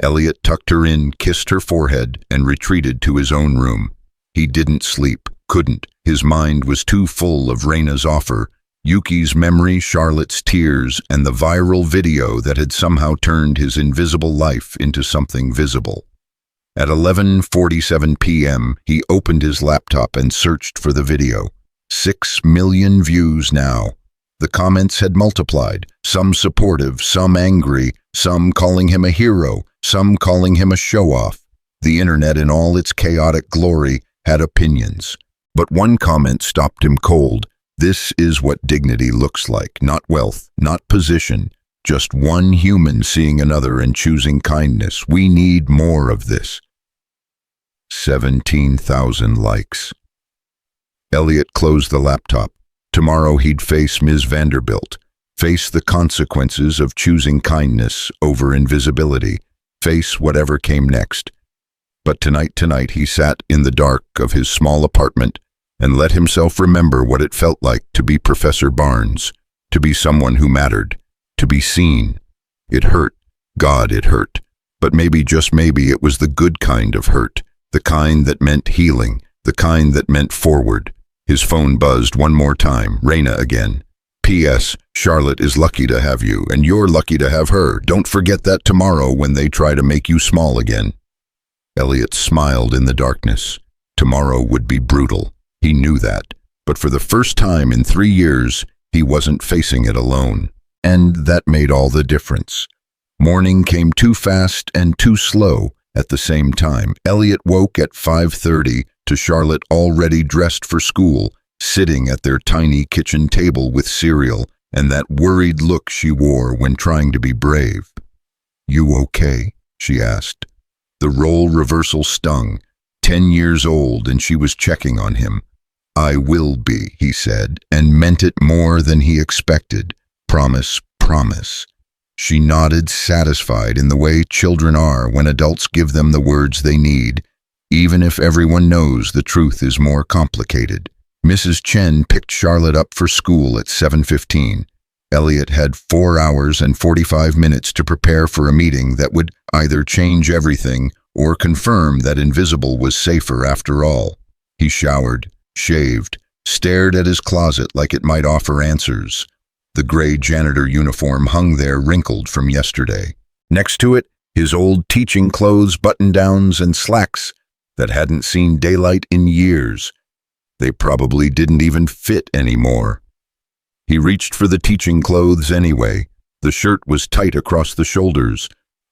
Elliot tucked her in, kissed her forehead, and retreated to his own room. He didn't sleep, couldn't. His mind was too full of Reina's offer, Yuki's memory, Charlotte's tears, and the viral video that had somehow turned his invisible life into something visible. At 11:47 p.m., he opened his laptop and searched for the video. 6 million views now. The comments had multiplied, some supportive, some angry, some calling him a hero, some calling him a show-off. The internet in all its chaotic glory had opinions. But one comment stopped him cold. This is what dignity looks like, not wealth, not position, just one human seeing another and choosing kindness. We need more of this. 17,000 likes. Elliot closed the laptop. Tomorrow he'd face Ms. Vanderbilt, face the consequences of choosing kindness over invisibility, face whatever came next. But tonight he sat in the dark of his small apartment and let himself remember what it felt like to be Professor Barnes, to be someone who mattered, to be seen. It hurt. God, it hurt. But maybe, just maybe, it was the good kind of hurt, the kind that meant healing, the kind that meant forward. His phone buzzed one more time. Reina again. P.S. Charlotte is lucky to have you, and you're lucky to have her. Don't forget that tomorrow when they try to make you small again. Elliot smiled in the darkness. Tomorrow would be brutal. He knew that. But for the first time in 3 years, he wasn't facing it alone. And that made all the difference. Morning came too fast and too slow at the same time. Elliot woke at 5:30 to Charlotte already dressed for school, sitting at their tiny kitchen table with cereal and that worried look she wore when trying to be brave. You okay? She asked. The role reversal stung. 10 years old and she was checking on him. I will be, he said, and meant it more than he expected. Promise, promise. She nodded, satisfied in the way children are when adults give them the words they need, even if everyone knows the truth is more complicated. Mrs. Chen picked Charlotte up for school at 7:15. Elliot had 4 hours and 45 minutes to prepare for a meeting that would either change everything or confirm that invisible was safer after all. He showered, shaved, stared at his closet like it might offer answers. The gray janitor uniform hung there wrinkled from yesterday. Next to it, his old teaching clothes, button-downs, and slacks that hadn't seen daylight in years. They probably didn't even fit anymore. He reached for the teaching clothes anyway. The shirt was tight across the shoulders.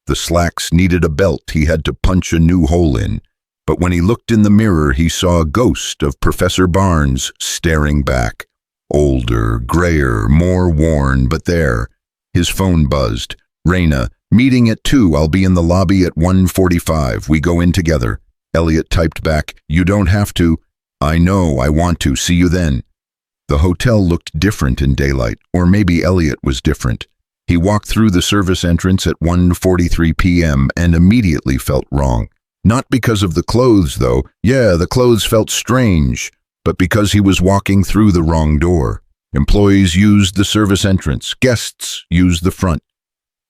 The slacks needed a belt he had to punch a new hole in. But when he looked in the mirror, he saw a ghost of Professor Barnes staring back. Older, grayer, more worn, but there. His phone buzzed. Reina, meeting at 2. I'll be in the lobby at 1:45. We go in together. Elliot typed back, you don't have to. I know, I want to. See you then. The hotel looked different in daylight, or maybe Elliot was different. He walked through the service entrance at 1:43 p.m. and immediately felt wrong. Not because of the clothes, though. Yeah, the clothes felt strange, but because he was walking through the wrong door. Employees used the service entrance. Guests used the front.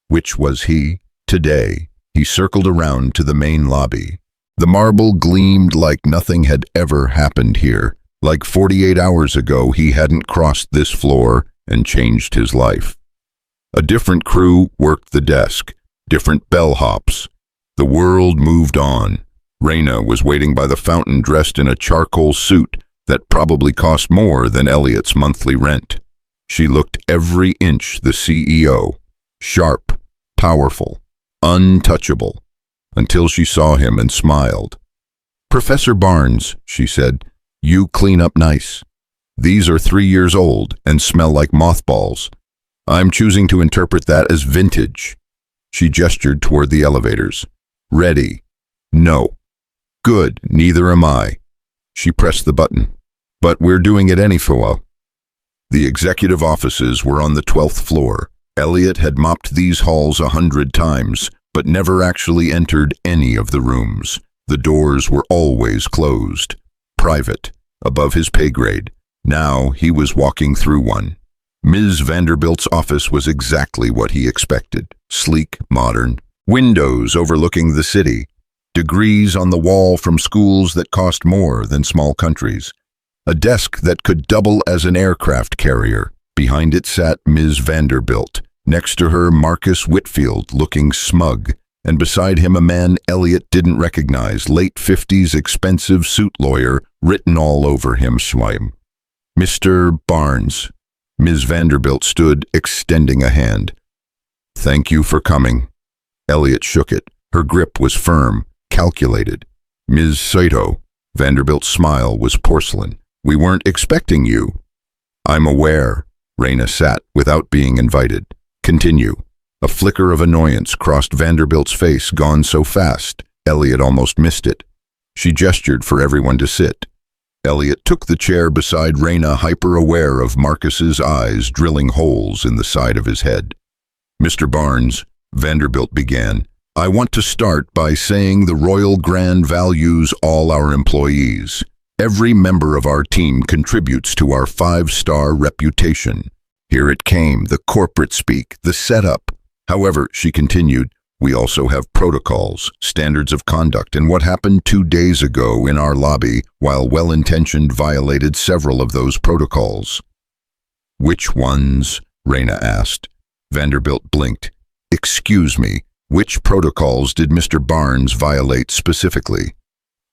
Which was he? Today, he circled around to the main lobby. The marble gleamed like nothing had ever happened here. Like 48 hours ago, he hadn't crossed this floor and changed his life. A different crew worked the desk, different bellhops. The world moved on. Raina was waiting by the fountain dressed in a charcoal suit that probably cost more than Elliot's monthly rent. She looked every inch the CEO, sharp, powerful, untouchable, until she saw him and smiled. "Professor Barnes," she said, "you clean up nice. These are 3 years old and smell like mothballs. I'm choosing to interpret that as vintage." She gestured toward the elevators. "Ready?" "No." "Good, neither am I." She pressed the button. "But we're doing it anyhow." The executive offices were on the 12th floor. Elliot had mopped these halls 100 times, but never actually entered any of the rooms. The doors were always closed. Private, above his pay grade. Now he was walking through one. Ms. Vanderbilt's office was exactly what he expected. Sleek, modern. Windows overlooking the city. Degrees on the wall from schools that cost more than small countries. A desk that could double as an aircraft carrier. Behind it sat Ms. Vanderbilt. Next to her, Marcus Whitfield, looking smug. And beside him, a man Elliot didn't recognize, late 50s expensive suit lawyer, written all over him. "Mr. Barnes." Ms. Vanderbilt stood, extending a hand. "Thank you for coming." Elliot shook it. Her grip was firm, calculated. "Ms. Saito." Vanderbilt's smile was porcelain. "We weren't expecting you." "I'm aware." Raina sat without being invited. "Continue." A flicker of annoyance crossed Vanderbilt's face, gone so fast, Elliot almost missed it. She gestured for everyone to sit. Elliot took the chair beside Raina, hyper-aware of Marcus's eyes drilling holes in the side of his head. "Mr. Barnes," Vanderbilt began, "I want to start by saying the Royal Grand values all our employees. Every member of our team contributes to our 5-star reputation." Here it came, the corporate speak, the setup. "However," she continued, "we also have protocols, standards of conduct, and what happened 2 days ago in our lobby, while well-intentioned, violated several of those protocols." "Which ones?" Raina asked. Vanderbilt blinked. "Excuse me, which protocols did Mr. Barnes violate specifically?"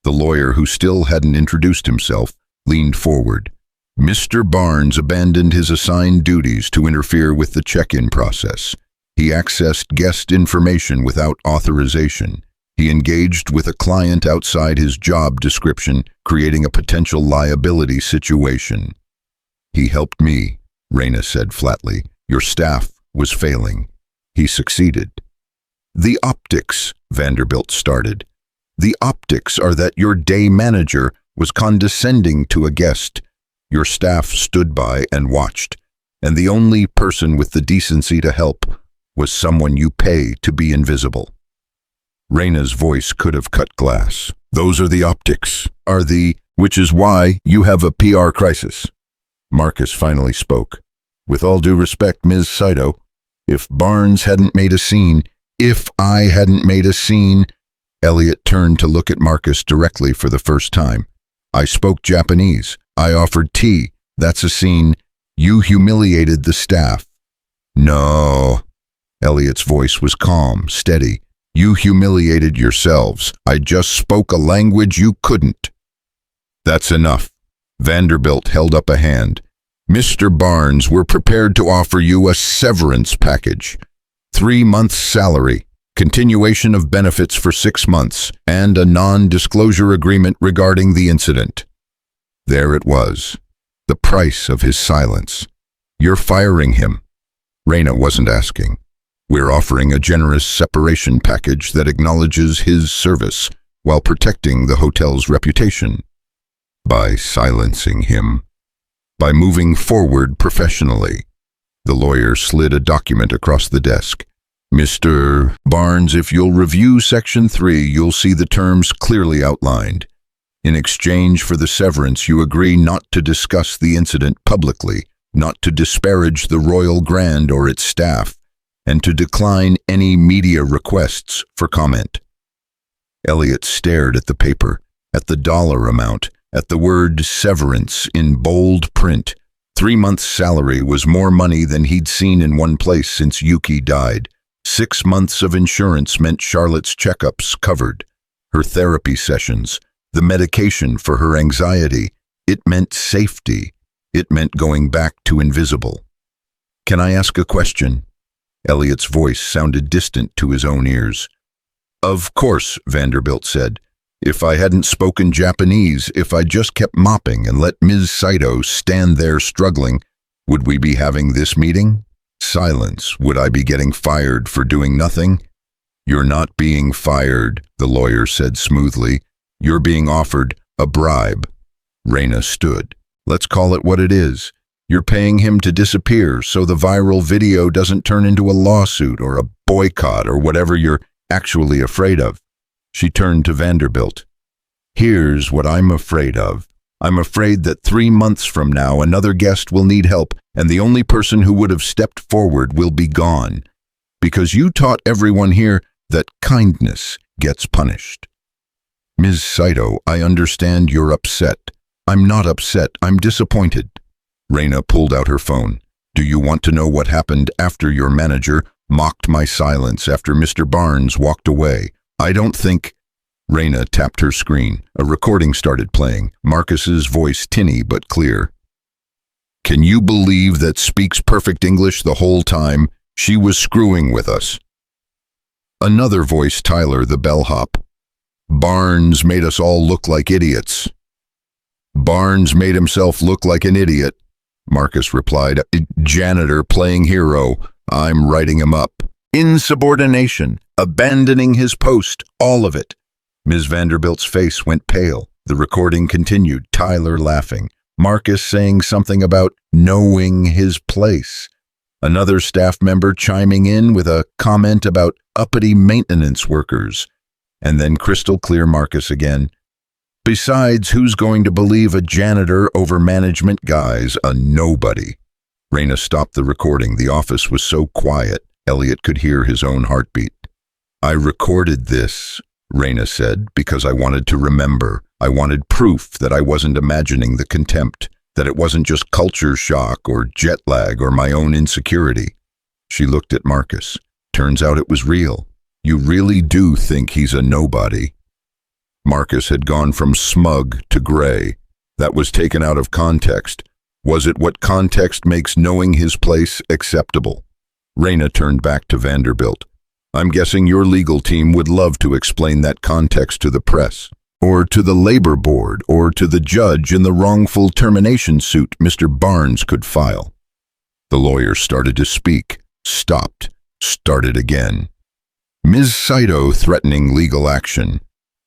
The lawyer, who still hadn't introduced himself, leaned forward. "Mr. Barnes abandoned his assigned duties to interfere with the check-in process. He accessed guest information without authorization. He engaged with a client outside his job description, creating a potential liability situation." "He helped me," Raina said flatly. "Your staff was failing. He succeeded." "The optics," Vanderbilt started. "The optics are that your day manager was condescending to a guest. Your staff stood by and watched, and the only person with the decency to help was someone you pay to be invisible." Raina's voice could have cut glass. "Those are the optics, which is why you have a PR crisis." Marcus finally spoke. "With all due respect, Ms. Saito, if Barnes hadn't made a scene, if I hadn't made a scene..." Elliot turned to look at Marcus directly for the first time. "I spoke Japanese. I offered tea. That's a scene. You humiliated the staff." "No." Elliot's voice was calm, steady. "You humiliated yourselves. I just spoke a language you couldn't." "That's enough." Vanderbilt held up a hand. "Mr. Barnes, we're prepared to offer you a severance package. 3 months' salary, continuation of benefits for 6 months, and a non-disclosure agreement regarding the incident." There it was, the price of his silence. "You're firing him." Raina wasn't asking. "We're offering a generous separation package that acknowledges his service while protecting the hotel's reputation. By silencing him. By moving forward professionally. The lawyer slid a document across the desk. Mr. Barnes, if you'll review Section 3, you'll see the terms clearly outlined. In exchange for the severance, you agree not to discuss the incident publicly, not to disparage the Royal Grand or its staff, and to decline any media requests for comment. Elliot stared at the paper, at the dollar amount, at the word severance in bold print. 3 months' salary was more money than he'd seen in one place since Yuki died. 6 months of insurance meant Charlotte's checkups covered, her therapy sessions, the medication for her anxiety. It meant safety. It meant going back to invisible. Can I ask a question? Elliot's voice sounded distant to his own ears. Of course, Vanderbilt said. If I hadn't spoken Japanese, if I just kept mopping and let Ms. Saito stand there struggling, would we be having this meeting? Silence. Would I be getting fired for doing nothing? You're not being fired, the lawyer said smoothly. You're being offered a bribe. Raina stood. Let's call it what it is. You're paying him to disappear so the viral video doesn't turn into a lawsuit or a boycott or whatever you're actually afraid of. She turned to Vanderbilt. Here's what I'm afraid of. I'm afraid that 3 months from now another guest will need help, and the only person who would have stepped forward will be gone. Because you taught everyone here that kindness gets punished. Ms. Saito, I understand you're upset. I'm not upset, I'm disappointed. Raina pulled out her phone. Do you want to know what happened after your manager mocked my silence after Mr. Barnes walked away? I don't think... Raina tapped her screen. A recording started playing, Marcus's voice tinny but clear. Can you believe that speaks perfect English the whole time? She was screwing with us. Another voice, Tyler, the bellhop. Barnes made us all look like idiots. Barnes made himself look like an idiot, Marcus replied. Janitor playing hero. I'm writing him up. Insubordination, abandoning his post, all of it. Ms. Vanderbilt's face went pale. The recording continued, Tyler laughing, Marcus saying something about knowing his place. Another staff member chiming in with a comment about uppity maintenance workers. And then crystal clear Marcus again. Besides, who's going to believe a janitor over management guys, a nobody? Raina stopped the recording. The office was so quiet, Elliot could hear his own heartbeat. I recorded this, Raina said, because I wanted to remember. I wanted proof that I wasn't imagining the contempt, that it wasn't just culture shock or jet lag or my own insecurity. She looked at Marcus. Turns out it was real. You really do think he's a nobody. Marcus had gone from smug to gray. That was taken out of context. Was it what context makes knowing his place acceptable? Raina turned back to Vanderbilt. I'm guessing your legal team would love to explain that context to the press, or to the labor board, or to the judge in the wrongful termination suit Mr. Barnes could file. The lawyer started to speak, stopped, started again. Ms. Saito threatening legal action.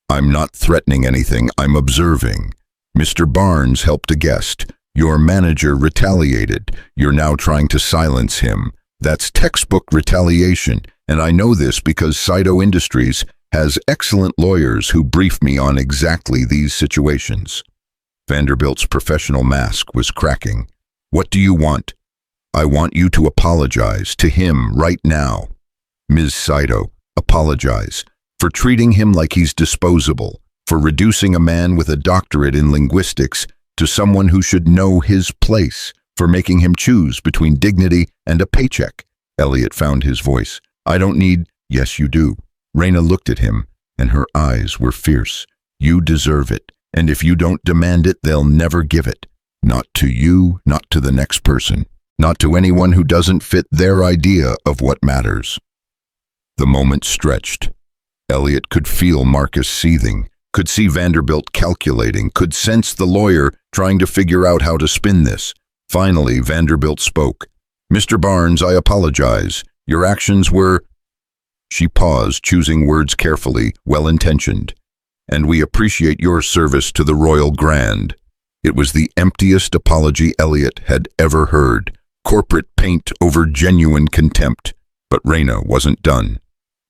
I'm not threatening anything, I'm observing. Mr. Barnes helped a guest. Your manager retaliated. You're now trying to silence him. That's textbook retaliation, and I know this because Saito Industries has excellent lawyers who brief me on exactly these situations. Vanderbilt's professional mask was cracking. What do you want? I want you to apologize to him right now. Ms. Saito, apologize for treating him like he's disposable, for reducing a man with a doctorate in linguistics to someone who should know his place, for making him choose between dignity and a paycheck. Elliot found his voice. I don't need... Yes, you do. Raina looked at him, and her eyes were fierce. You deserve it, and if you don't demand it, they'll never give it. Not to you, not to the next person, not to anyone who doesn't fit their idea of what matters. The moment stretched. Elliot could feel Marcus seething, could see Vanderbilt calculating, could sense the lawyer trying to figure out how to spin this. Finally, Vanderbilt spoke. Mr. Barnes, I apologize. Your actions were... She paused, choosing words carefully, well-intentioned. And we appreciate your service to the Royal Grand. It was the emptiest apology Elliot had ever heard. Corporate paint over genuine contempt. But Reyna wasn't done.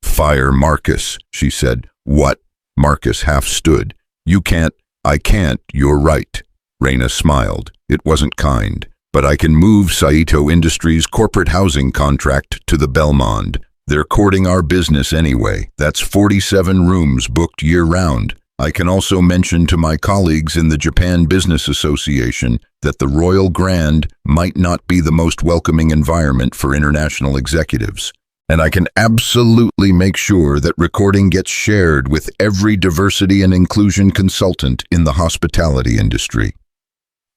"Fire Marcus," she said. "What?" Marcus half stood. "You can't." "I can't, you're right." Reyna smiled. It wasn't kind. "But I can move Saito Industries' corporate housing contract to the Belmond. They're courting our business anyway. That's 47 rooms booked year-round. I can also mention to my colleagues in the Japan Business Association that the Royal Grand might not be the most welcoming environment for international executives. And I can absolutely make sure that recording gets shared with every diversity and inclusion consultant in the hospitality industry."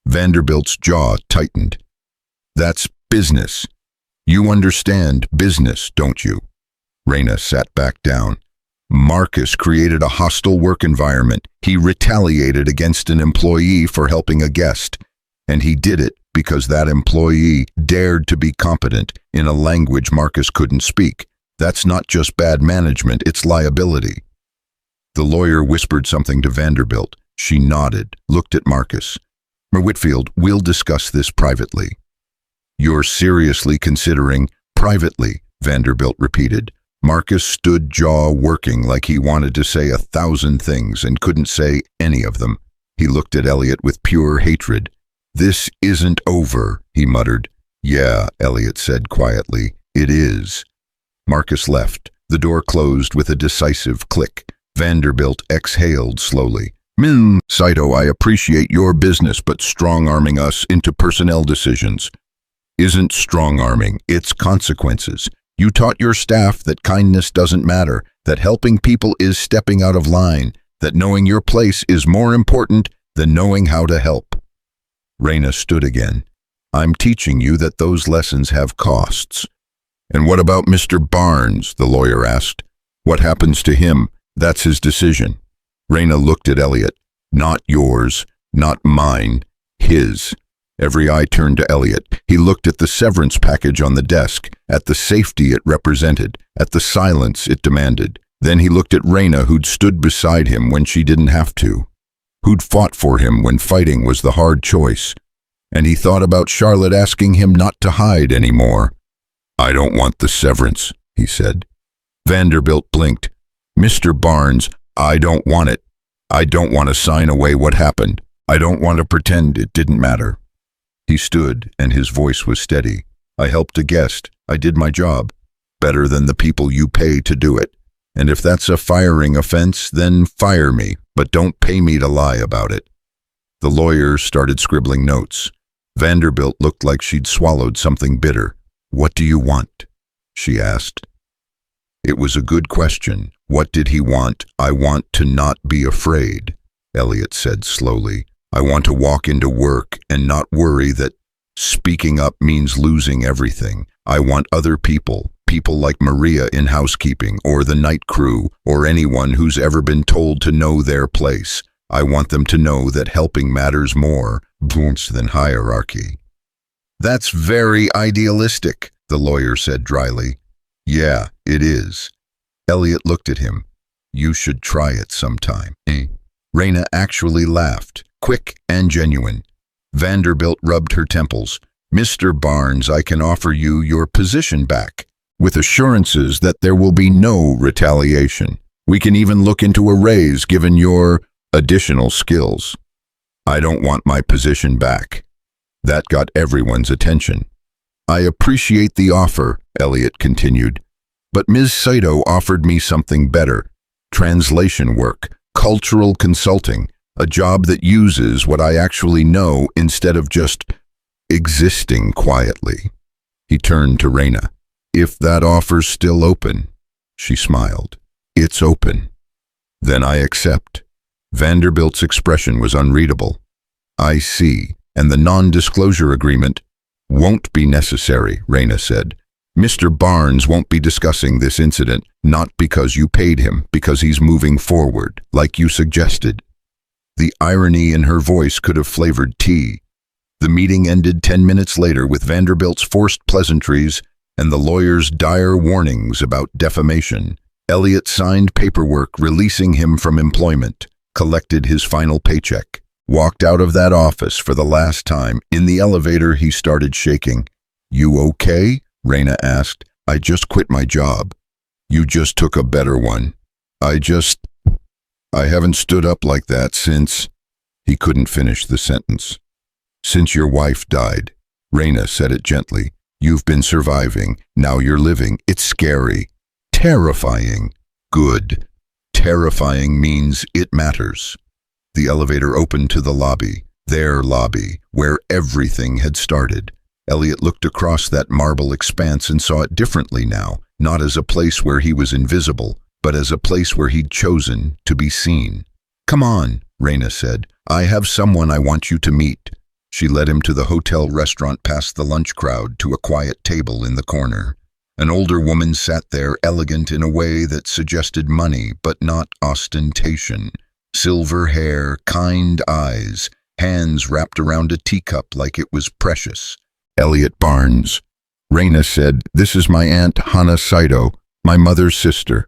Vanderbilt's jaw tightened. "That's business. You understand business, don't you?" Reyna sat back down. "Marcus created a hostile work environment. He retaliated against an employee for helping a guest. And he did it because that employee dared to be competent in a language Marcus couldn't speak. That's not just bad management, it's liability." The lawyer whispered something to Vanderbilt. She nodded, looked at Marcus. "Whitfield, we'll discuss this privately." "You're seriously considering privately," Vanderbilt repeated. Marcus stood jaw working like he wanted to say 1,000 things and couldn't say any of them. He looked at Elliot with pure hatred. "This isn't over," he muttered. "Yeah," Elliot said quietly, "it is." Marcus left. The door closed with a decisive click. Vanderbilt exhaled slowly. Saito, I appreciate your business, but strong-arming us into personnel decisions isn't strong-arming, it's consequences. You taught your staff that kindness doesn't matter, that helping people is stepping out of line, that knowing your place is more important than knowing how to help." Reyna stood again. "I'm teaching you that those lessons have costs." "And what about Mr. Barnes?" the lawyer asked. "What happens to him? That's his decision." Reyna looked at Elliot. "Not yours, not mine, his." Every eye turned to Elliot. He looked at the severance package on the desk, at the safety it represented, at the silence it demanded. Then he looked at Reyna, who'd stood beside him when she didn't have to, who'd fought for him when fighting was the hard choice. And he thought about Charlotte asking him not to hide anymore. "I don't want the severance," he said. Vanderbilt blinked. "Mr. Barnes, I don't want it. I don't want to sign away what happened. I don't want to pretend it didn't matter." He stood, and his voice was steady. "I helped a guest. I did my job. Better than the people you pay to do it. And if that's a firing offense, then fire me, but don't pay me to lie about it." The lawyer started scribbling notes. Vanderbilt looked like she'd swallowed something bitter. "What do you want?" she asked. It was a good question. What did he want? "I want to not be afraid," Elliot said slowly. "I want to walk into work and not worry that speaking up means losing everything. I want other people like Maria in housekeeping, or the night crew, or anyone who's ever been told to know their place. I want them to know that helping matters more than hierarchy." "That's very idealistic," the lawyer said dryly. "Yeah, it is." Elliot looked at him. "You should try it sometime." Reyna actually laughed, quick and genuine. Vanderbilt rubbed her temples. "Mr. Barnes, I can offer you your position back, with assurances that there will be no retaliation. We can even look into a raise given your additional skills." "I don't want my position back." That got everyone's attention. "I appreciate the offer," Elliot continued, "but Ms. Saito offered me something better. Translation work, cultural consulting, a job that uses what I actually know instead of just existing quietly." He turned to Reyna. "If that offer's still open," she smiled. "It's open." "Then I accept." Vanderbilt's expression was unreadable. "I see. And the non-disclosure agreement won't be necessary," Reyna said. "Mr. Barnes won't be discussing this incident, not because you paid him, because he's moving forward, like you suggested." The irony in her voice could have flavored tea. The meeting ended 10 minutes later with Vanderbilt's forced pleasantries and the lawyer's dire warnings about defamation. Elliot signed paperwork releasing him from employment, collected his final paycheck, walked out of that office for the last time. In the elevator, he started shaking. You okay? Raina asked. I just quit my job. You just took a better one. I haven't stood up like that since... He couldn't finish the sentence. Since your wife died. Raina said it gently. You've been surviving. Now you're living. It's scary. Terrifying. Good. Terrifying means it matters. The elevator opened to the lobby, their lobby, where everything had started. Elliot looked across that marble expanse and saw it differently now, not as a place where he was invisible, but as a place where he'd chosen to be seen. Come on, Raina said. I have someone I want you to meet. She led him to the hotel restaurant past the lunch crowd to a quiet table in the corner. An older woman sat there, elegant in a way that suggested money, but not ostentation. Silver hair, kind eyes, hands wrapped around a teacup like it was precious. Elliot Barnes. Raina said, This is my Aunt Hana Saito, my mother's sister.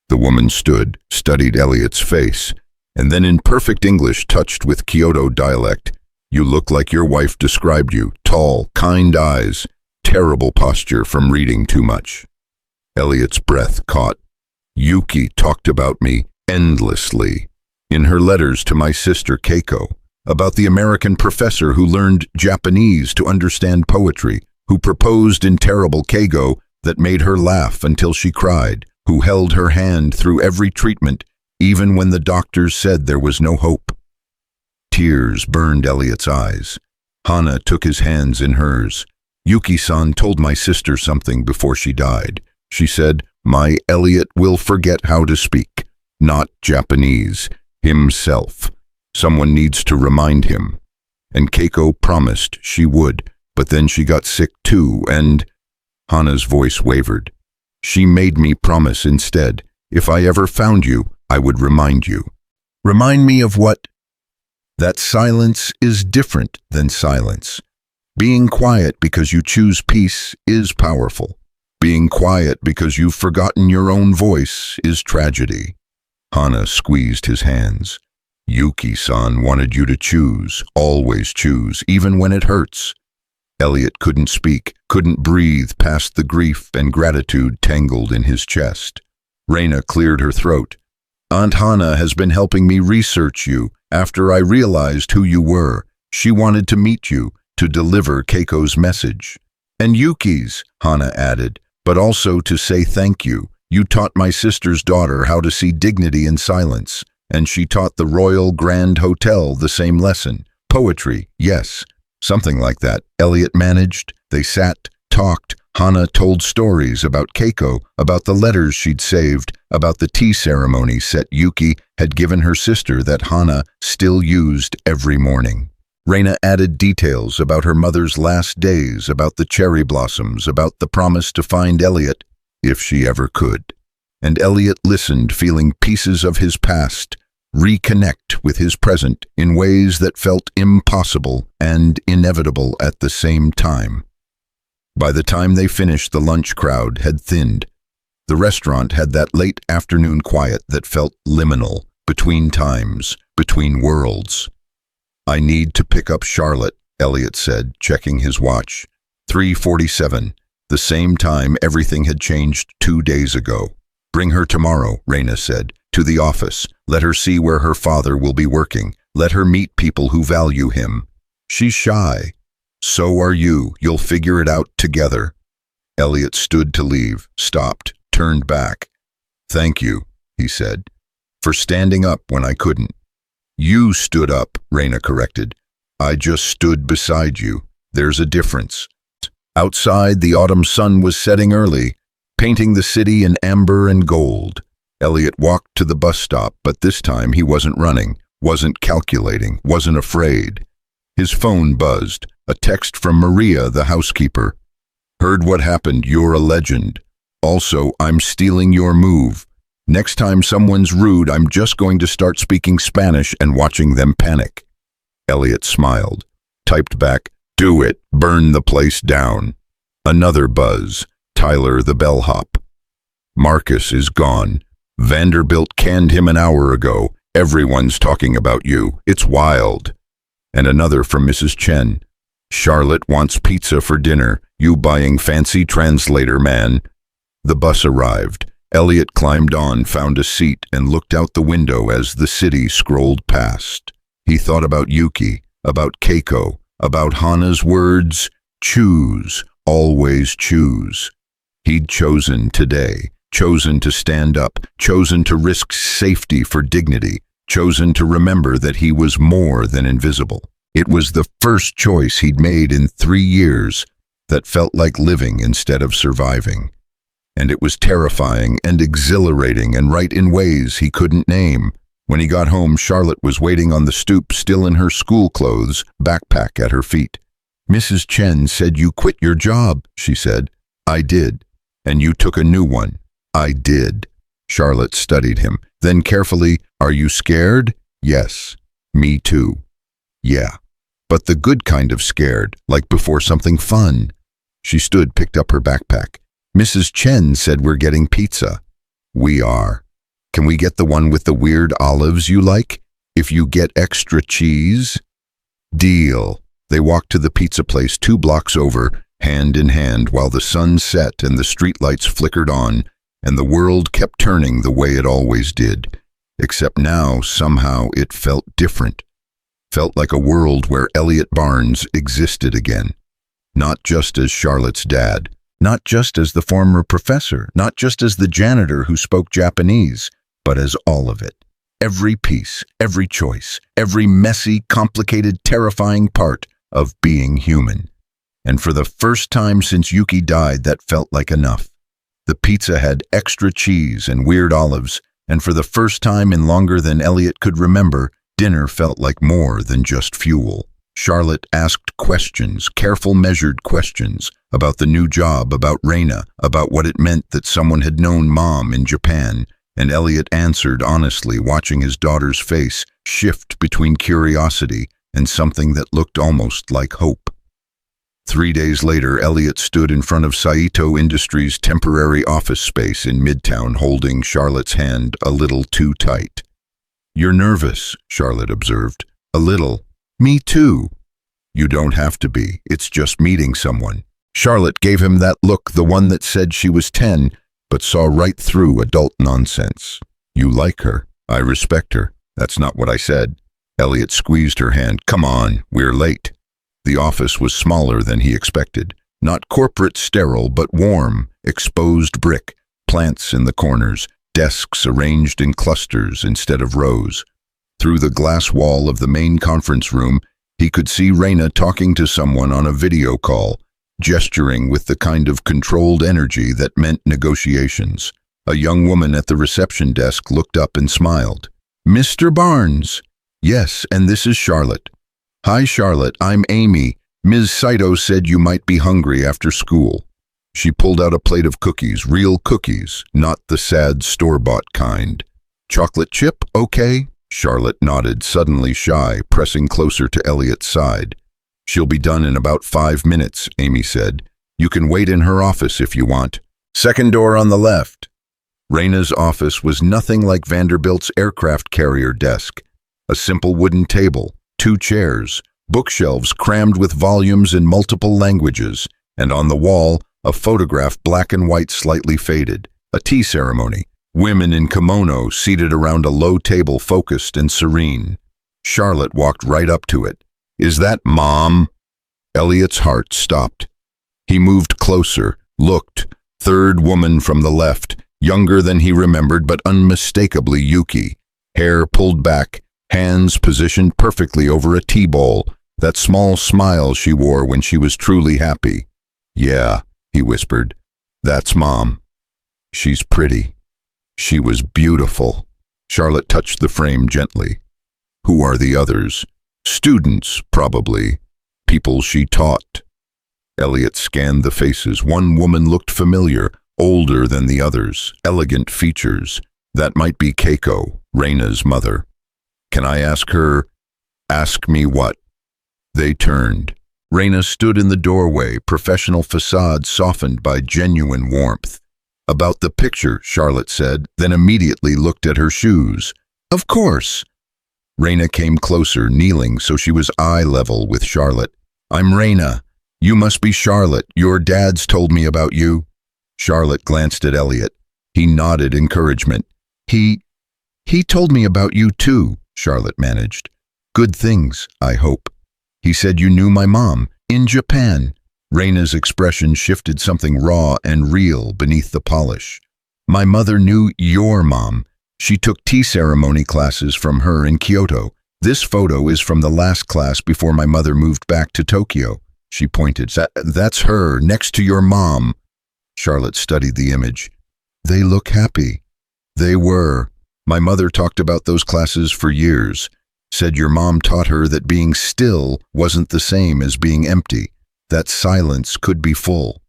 The woman stood, studied Elliot's face, and then in perfect English touched with Kyoto dialect, You look like your wife described you, tall, kind eyes, terrible posture from reading too much. Elliot's breath caught. Yuki talked about me endlessly. In her letters to my sister Keiko, about the American professor who learned Japanese to understand poetry, who proposed in terrible keigo that made her laugh until she cried, who held her hand through every treatment, even when the doctors said there was no hope. Tears burned Elliot's eyes. Hana took his hands in hers. Yuki-san told my sister something before she died. She said, My Elliot will forget how to speak, not Japanese, himself. Someone needs to remind him. And Keiko promised she would, but then she got sick too, and... Hana's voice wavered. She made me promise instead, if I ever found you, I would remind you. Remind me of what? That silence is different than silence. Being quiet because you choose peace is powerful. Being quiet because you've forgotten your own voice is tragedy. Hana squeezed his hands. Yuki-san wanted you to choose, always choose, even when it hurts. Elliot couldn't speak, couldn't breathe past the grief and gratitude tangled in his chest. Raina cleared her throat. Aunt Hana has been helping me research you after I realized who you were. She wanted to meet you, to deliver Keiko's message. And Yuki's, Hana added, but also to say thank you. You taught my sister's daughter how to see dignity in silence, and she taught the Royal Grand Hotel the same lesson. Poetry, yes. Something like that. Elliot managed. They sat, talked. Hana told stories about Keiko, about the letters she'd saved, about the tea ceremony set Yuki had given her sister that Hana still used every morning. Raina added details about her mother's last days, about the cherry blossoms, about the promise to find Elliot, if she ever could. And Elliot listened, feeling pieces of his past reconnect with his present in ways that felt impossible and inevitable at the same time. By the time they finished, the lunch crowd had thinned. The restaurant had that late afternoon quiet that felt liminal, between times, between worlds. I need to pick up Charlotte, Elliot said, checking his watch. 3:47, the same time everything had changed 2 days ago. Bring her tomorrow, Raina said, to the office. Let her see where her father will be working. Let her meet people who value him. She's shy. So are you. You'll figure it out together. Elliot stood to leave, stopped, turned back. Thank you, he said, for standing up when I couldn't. You stood up, Raina corrected. I just stood beside you. There's a difference. Outside, the autumn sun was setting early, painting the city in amber and gold. Elliot walked to the bus stop, but this time he wasn't running, wasn't calculating, wasn't afraid. His phone buzzed, a text from Maria, the housekeeper. Heard what happened, you're a legend. Also, I'm stealing your move. Next time someone's rude, I'm just going to start speaking Spanish and watching them panic. Elliot smiled, typed back, do it, burn the place down. Another buzz, Tyler the bellhop. Marcus is gone. Vanderbilt canned him an hour ago. Everyone's talking about you. It's wild. And another from Mrs. Chen. Charlotte wants pizza for dinner. You buying fancy translator, man. The bus arrived. Elliot climbed on, found a seat, and looked out the window as the city scrolled past. He thought about Yuki, about Keiko, about Hana's words, choose, always choose. He'd chosen today, chosen to stand up, chosen to risk safety for dignity, chosen to remember that he was more than invisible. It was the first choice he'd made in 3 years that felt like living instead of surviving. And it was terrifying and exhilarating and right in ways he couldn't name. When he got home, Charlotte was waiting on the stoop, still in her school clothes, backpack at her feet. "Mrs. Chen said you quit your job," she said. "I did. And you took a new one." "I did." Charlotte studied him. Then carefully, "Are you scared?" "Yes." "Me too." "Yeah. But the good kind of scared, like before something fun." She stood, picked up her backpack. "Mrs. Chen said we're getting pizza." "We are. Can we get the one with the weird olives you like? If you get extra cheese?" "Deal." They walked to the pizza place 2 blocks over, hand in hand, while the sun set and the streetlights flickered on, and the world kept turning the way it always did. Except now, somehow, it felt different. Felt like a world where Elliot Barnes existed again. Not just as Charlotte's dad, not just as the former professor, not just as the janitor who spoke Japanese, but as all of it. Every piece, every choice, every messy, complicated, terrifying part of being human. And for the first time since Yuki died, that felt like enough. The pizza had extra cheese and weird olives, and for the first time in longer than Elliot could remember, dinner felt like more than just fuel. Charlotte asked questions, careful, measured questions, about the new job, about Reina, about what it meant that someone had known Mom in Japan, and Elliot answered honestly, watching his daughter's face shift between curiosity and something that looked almost like hope. 3 days later, Elliot stood in front of Saito Industries' temporary office space in Midtown, holding Charlotte's hand a little too tight. "You're nervous," Charlotte observed. "A little." "Me too." "You don't have to be. It's just meeting someone." Charlotte gave him that look, the one that said she was 10, but saw right through adult nonsense. "You like her. I respect her." "That's not what I said." Elliot squeezed her hand. "Come on, we're late." The office was smaller than he expected. Not corporate sterile, but warm, exposed brick, plants in the corners, desks arranged in clusters instead of rows. Through the glass wall of the main conference room, he could see Reina talking to someone on a video call, gesturing with the kind of controlled energy that meant negotiations. A young woman at the reception desk looked up and smiled. "Mr. Barnes." "Yes, and this is Charlotte." "Hi, Charlotte, I'm Amy. Ms. Saito said you might be hungry after school." She pulled out a plate of cookies, real cookies, not the sad store-bought kind. "Chocolate chip, okay?" Charlotte nodded, suddenly shy, pressing closer to Elliot's side. "She'll be done in about 5 minutes, Amy said. You can wait in her office if you want. Second door on the left." Reina's office was nothing like Vanderbilt's aircraft carrier desk. A simple wooden table, 2 chairs, bookshelves crammed with volumes in multiple languages, and on the wall, a photograph, black and white, slightly faded. A tea ceremony. Women in kimono seated around a low table, focused and serene. Charlotte walked right up to it. "Is that Mom?" Elliot's heart stopped. He moved closer, looked. Third woman from the left, younger than he remembered, but unmistakably Yuki. Hair pulled back, hands positioned perfectly over a tea bowl, that small smile she wore when she was truly happy. "Yeah," he whispered, "that's Mom. She's pretty. She was beautiful." Charlotte touched the frame gently. "Who are the others?" "Students, probably. People she taught." Elliot scanned the faces. One woman looked familiar, older than the others, elegant features. That might be Keiko, Reina's mother. "Can I ask her?" "Ask me what?" They turned. Reina stood in the doorway, professional facade softened by genuine warmth. "About the picture," Charlotte said, then immediately looked at her shoes. "Of course." Reina came closer, kneeling so she was eye level with Charlotte. I'm Raina. You must be Charlotte. Your dad's told me about you." Charlotte glanced at Elliot. He nodded encouragement. He told me about you too," Charlotte managed. "Good things, I hope. He said you knew my mom in Japan." Raina's expression shifted, something raw and real beneath the polish. "My mother knew your mom. She took tea ceremony classes from her in Kyoto. This photo is from the last class before my mother moved back to Tokyo." She pointed. That's her, next to your mom." Charlotte studied the image. "They look happy." "They were. My mother talked about those classes for years. Said your mom taught her that being still wasn't the same as being empty, that silence could be full."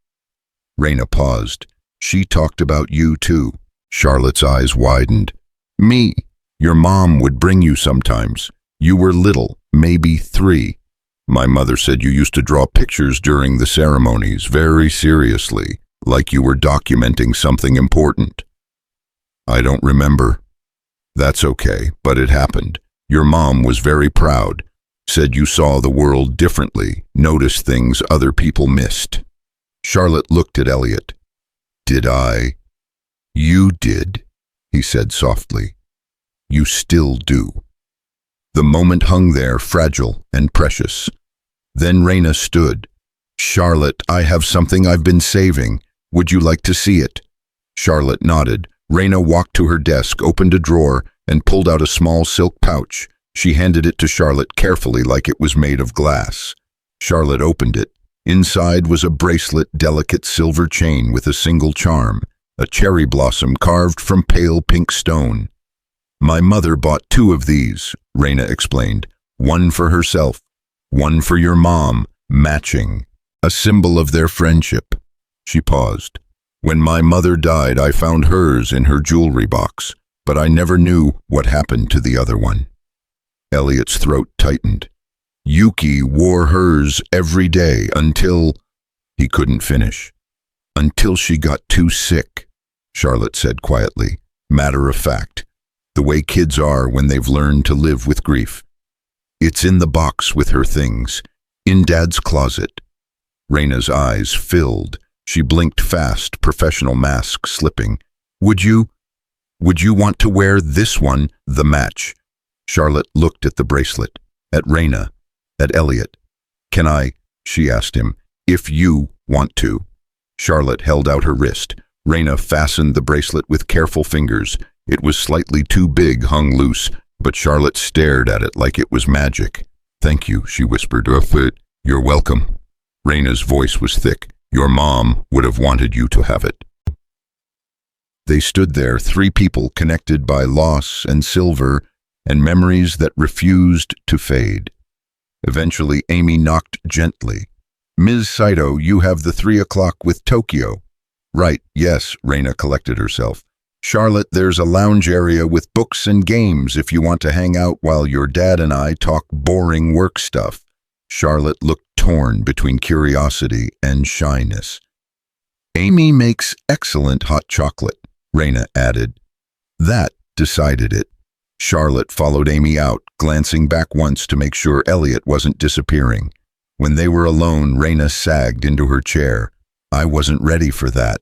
Raina paused. "She talked about you too." Charlotte's eyes widened. "Me? Your mom would bring you sometimes. You were little, maybe 3. My mother said you used to draw pictures during the ceremonies, very seriously, like you were documenting something important." "I don't remember." "That's okay, but it happened. Your mom was very proud. Said you saw the world differently, noticed things other people missed." Charlotte looked at Elliot. "Did I?" "You did," he said softly. "You still do." The moment hung there, fragile and precious. Then Raina stood. "Charlotte, I have something I've been saving. Would you like to see it?" Charlotte nodded. Raina walked to her desk, opened a drawer, and pulled out a small silk pouch. She handed it to Charlotte carefully, like it was made of glass. Charlotte opened it. Inside was a bracelet, delicate silver chain with a single charm, a cherry blossom carved from pale pink stone. "My mother bought 2 of these," Raina explained. "One for herself, one for your mom, matching, a symbol of their friendship." She paused. "When my mother died, I found hers in her jewelry box, but I never knew what happened to the other one." Elliot's throat tightened. "Yuki wore hers every day until—" He couldn't finish. "Until she got too sick," Charlotte said quietly, matter of fact, the way kids are when they've learned to live with grief. "It's in the box with her things, in Dad's closet." Raina's eyes filled. She blinked fast, professional mask slipping. Would you want to wear this one, the match?" Charlotte looked at the bracelet, at Raina, at Elliot. "Can I?" she asked him. "If you want to." Charlotte held out her wrist. Raina fastened the bracelet with careful fingers. It was slightly too big, hung loose, but Charlotte stared at it like it was magic. "Thank you," she whispered. "You're welcome." Raina's voice was thick. "Your mom would have wanted you to have it." They stood there, 3 people connected by loss and silver and memories that refused to fade. Eventually, Amy knocked gently. "Ms. Saito, you have the 3 o'clock with Tokyo." "Right, yes," Raina collected herself. "Charlotte, there's a lounge area with books and games if you want to hang out while your dad and I talk boring work stuff." Charlotte looked torn between curiosity and shyness. "Amy makes excellent hot chocolate," Raina added. That decided it. Charlotte followed Amy out, glancing back once to make sure Elliot wasn't disappearing. When they were alone, Raina sagged into her chair. "I wasn't ready for that."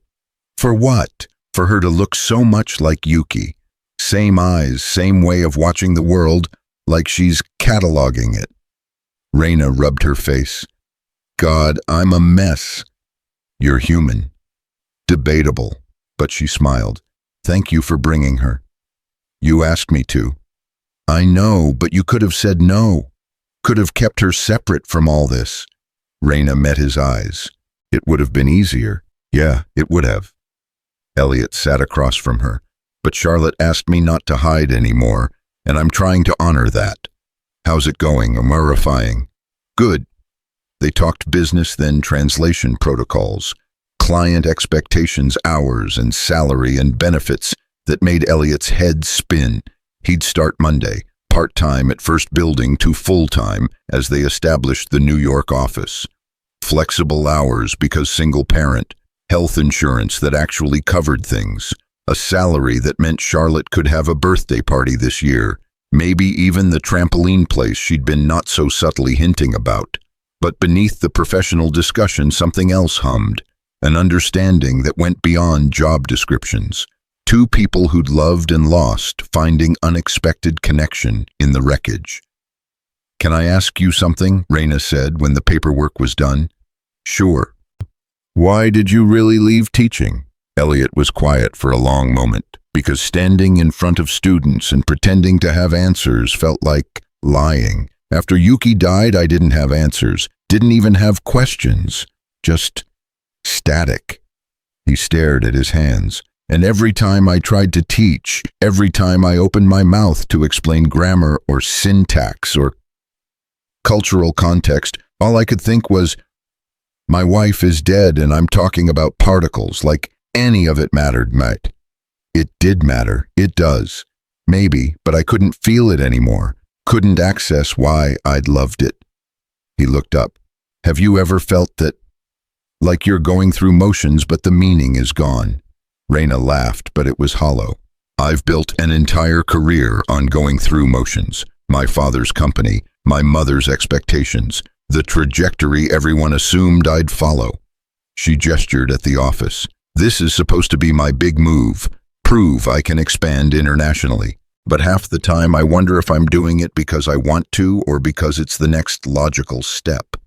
"For what?" "For her to look so much like Yuki. Same eyes, same way of watching the world, like she's cataloging it." Raina rubbed her face. "God, I'm a mess." "You're human." Debatable, but she smiled. "Thank you for bringing her." "You asked me to." "I know, but you could have said no. Could have kept her separate from all this." Raina met his eyes. "It would have been easier." "Yeah, it would have." Elliot sat across from her. "But Charlotte asked me not to hide anymore, and I'm trying to honor that." "How's it going?" "Amorifying." "Good." They talked business, then translation protocols, client expectations, hours, and salary and benefits that made Elliot's head spin. He'd start Monday, part-time at first building to full-time as they established the New York office. Flexible hours because single parent, health insurance that actually covered things, a salary that meant Charlotte could have a birthday party this year, maybe even the trampoline place she'd been not so subtly hinting about. But beneath the professional discussion, something else hummed, an understanding that went beyond job descriptions. Two people who'd loved and lost, finding unexpected connection in the wreckage. "Can I ask you something?" Raina said when the paperwork was done. "Sure." "Why did you really leave teaching?" Elliot was quiet for a long moment, because standing in front of students and pretending to have answers felt like lying. "After Yuki died, I didn't have answers, didn't even have questions, just static." He stared at his hands. "And every time I tried to teach, every time I opened my mouth to explain grammar or syntax or cultural context, all I could think was, my wife is dead and I'm talking about particles, like any of it mattered, mate." It did matter, it does. Maybe, but I couldn't feel it anymore, couldn't access why I'd loved it. He looked up. "Have you ever felt that, like you're going through motions but the meaning is gone?" Raina laughed, but it was hollow. "I've built an entire career on going through motions. My father's company, my mother's expectations, the trajectory everyone assumed I'd follow." She gestured at the office. "This is supposed to be my big move, prove I can expand internationally. But half the time I wonder if I'm doing it because I want to or because it's the next logical step."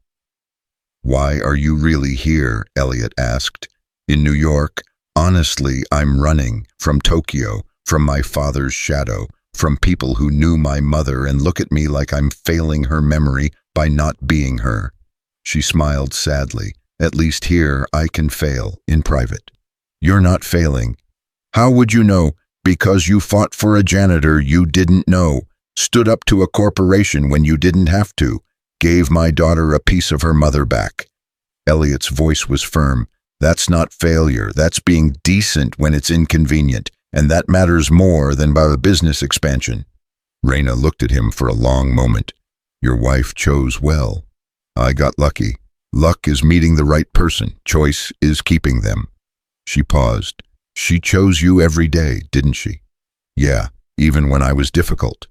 "Why are you really here?" Elliot asked. "In New York? Honestly, I'm running from Tokyo, from my father's shadow, from people who knew my mother and look at me like I'm failing her memory by not being her." She smiled sadly. "At least here I can fail, in private." "You're not failing." "How would you know?" "Because you fought for a janitor you didn't know, stood up to a corporation when you didn't have to, gave my daughter a piece of her mother back." Elliot's voice was firm. "That's not failure, that's being decent when it's inconvenient, and that matters more than by a business expansion." Raina looked at him for a long moment. "Your wife chose well. I got lucky. Luck is meeting the right person. Choice is keeping them." She paused. "She chose you every day, didn't she?" "Yeah, even when I was difficult."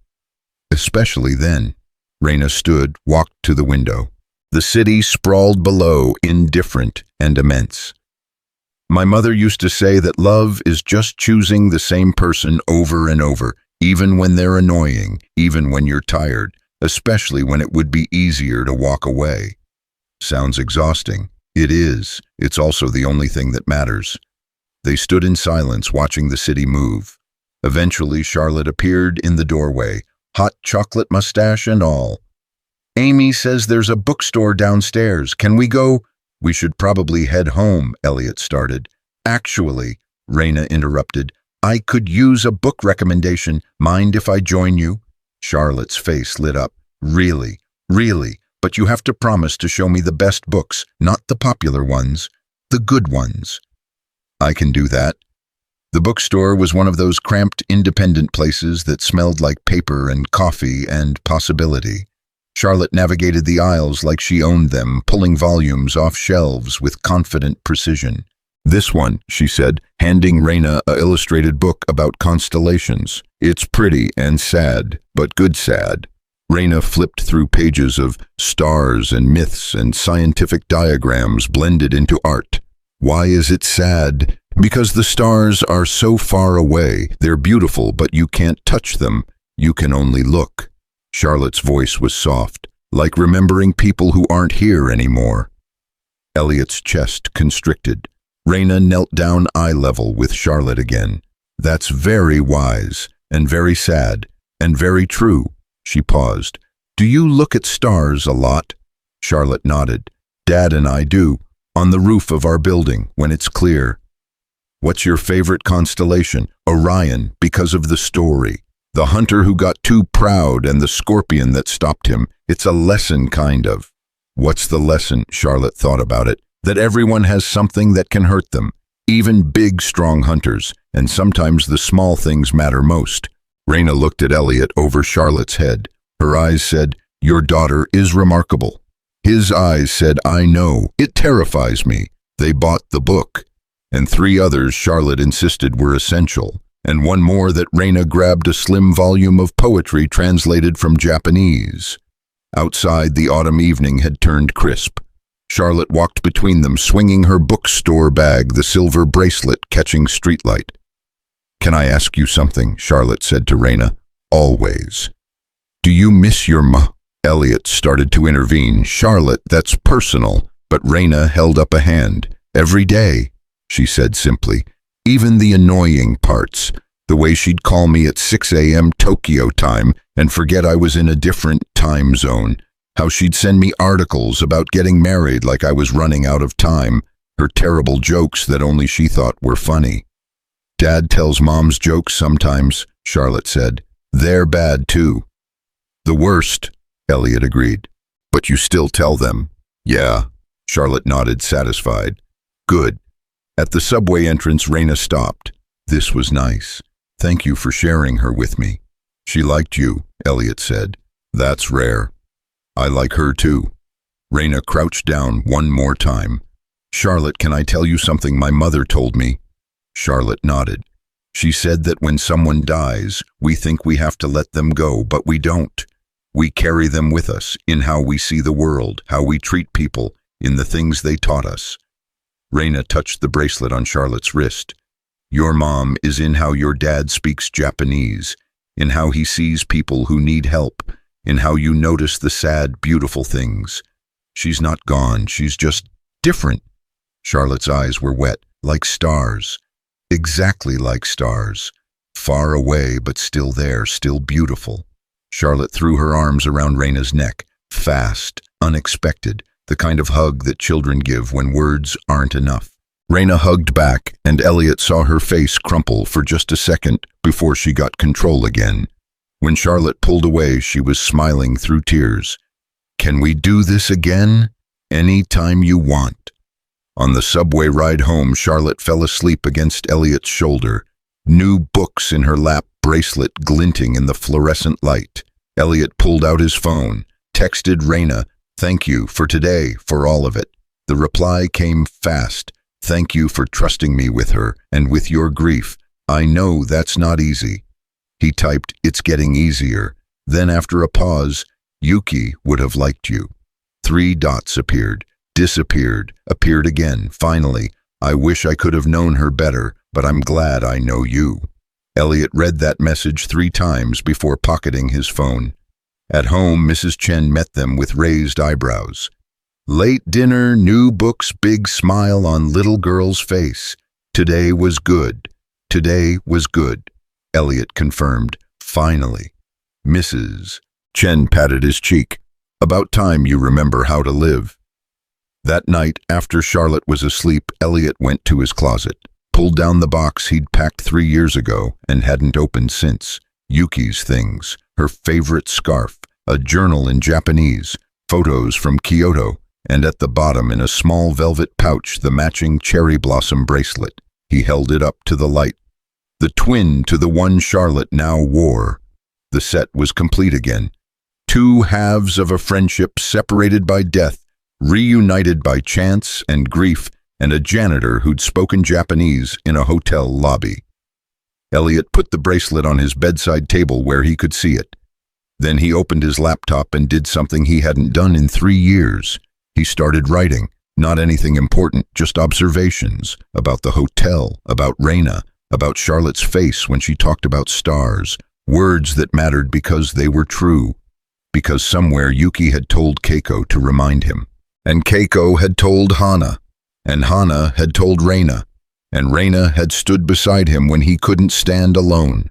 "Especially then." Raina stood, walked to the window. The city sprawled below, indifferent and immense. "My mother used to say that love is just choosing the same person over and over, even when they're annoying, even when you're tired, especially when it would be easier to walk away." Sounds exhausting. It is. It's also the only thing that matters. They stood in silence, watching the city move. Eventually, Charlotte appeared in the doorway, hot chocolate mustache and all. "Amy says there's a bookstore downstairs. Can we go?" "We should probably head home," Elliot started. "Actually," Raina interrupted, "I could use a book recommendation. Mind if I join you?" Charlotte's face lit up. "Really? Really? But you have to promise to show me the best books, not the popular ones, the good ones." "I can do that." The bookstore was one of those cramped, independent places that smelled like paper and coffee and possibility. Charlotte navigated the aisles like she owned them, pulling volumes off shelves with confident precision. "This one," she said, handing Raina an illustrated book about constellations. "It's pretty and sad, but good sad." Raina flipped through pages of stars and myths and scientific diagrams blended into art. "Why is it sad?" "Because the stars are so far away. They're beautiful, but you can't touch them. You can only look." Charlotte's voice was soft, like remembering people who aren't here anymore. Elliot's chest constricted. Raina knelt down eye level with Charlotte again. "That's very wise, and very sad, and very true." She paused. "Do you look at stars a lot?" Charlotte nodded. "Dad and I do, on the roof of our building, when it's clear." "What's your favorite constellation?" "Orion, because of the story. The hunter who got too proud and the scorpion that stopped him. It's a lesson, kind of." "What's the lesson?" Charlotte thought about it. "That everyone has something that can hurt them, even big, strong hunters, and sometimes the small things matter most." Raina looked at Elliot over Charlotte's head. Her eyes said, "Your daughter is remarkable." His eyes said, "I know. It terrifies me." They bought the book. And 3 others Charlotte insisted were essential. And one more that Raina grabbed, a slim volume of poetry translated from Japanese. Outside, the autumn evening had turned crisp. Charlotte walked between them, swinging her bookstore bag, the silver bracelet catching streetlight. "Can I ask you something?" Charlotte said to Raina. "Always." "Do you miss your ma?" Elliot started to intervene. "Charlotte, that's personal." But Raina held up a hand. "Every day," she said simply. "Even the annoying parts. The way she'd call me at 6 a.m. Tokyo time and forget I was in a different time zone. How she'd send me articles about getting married like I was running out of time. Her terrible jokes that only she thought were funny." "Dad tells Mom's jokes sometimes," Charlotte said. "They're bad too." "The worst," Elliot agreed. "But you still tell them." "Yeah," Charlotte nodded, satisfied. "Good." At the subway entrance, Raina stopped. "This was nice. Thank you for sharing her with me." "She liked you," Elliot said. "That's rare." "I like her too." Raina crouched down one more time. "Charlotte, can I tell you something my mother told me?" Charlotte nodded. "She said that when someone dies, we think we have to let them go, but we don't. We carry them with us in how we see the world, how we treat people, in the things they taught us." Raina touched the bracelet on Charlotte's wrist. "Your mom is in how your dad speaks Japanese, in how he sees people who need help, in how you notice the sad, beautiful things. She's not gone, she's just different." Charlotte's eyes were wet, like stars. Exactly like stars. Far away, but still there, still beautiful. Charlotte threw her arms around Raina's neck, fast, unexpected, the kind of hug that children give when words aren't enough. Raina hugged back, and Elliot saw her face crumple for just a second before she got control again. When Charlotte pulled away, she was smiling through tears. "Can we do this again?" "Any time you want." On the subway ride home, Charlotte fell asleep against Elliot's shoulder, new books in her lap, bracelet glinting in the fluorescent light. Elliot pulled out his phone, texted Raina, "Thank you for today, for all of it." The reply came fast. "Thank you for trusting me with her and with your grief. I know that's not easy." He typed, "It's getting easier." Then after a pause, "Yuki would have liked you." 3 dots appeared, disappeared, appeared again. Finally, "I wish I could have known her better, but I'm glad I know you." Elliot read that message 3 times before pocketing his phone. At home, Mrs. Chen met them with raised eyebrows. Late dinner, new books, big smile on little girl's face. Today was good. Today was good, Elliot confirmed, finally. Mrs. Chen patted his cheek. "About time you remember how to live." That night, after Charlotte was asleep, Elliot went to his closet, pulled down the box he'd packed 3 years ago and hadn't opened since. Yuki's things, her favorite scarf, a journal in Japanese, photos from Kyoto, and at the bottom in a small velvet pouch the matching cherry blossom bracelet. He held it up to the light. The twin to the one Charlotte now wore. The set was complete again. 2 halves of a friendship separated by death, reunited by chance and grief, and a janitor who'd spoken Japanese in a hotel lobby. Elliot put the bracelet on his bedside table where he could see it. Then he opened his laptop and did something he hadn't done in 3 years. He started writing, not anything important, just observations about the hotel, about Raina, about Charlotte's face when she talked about stars, words that mattered because they were true, because somewhere Yuki had told Keiko to remind him. And Keiko had told Hana, and Hana had told Raina, and Raina had stood beside him when he couldn't stand alone.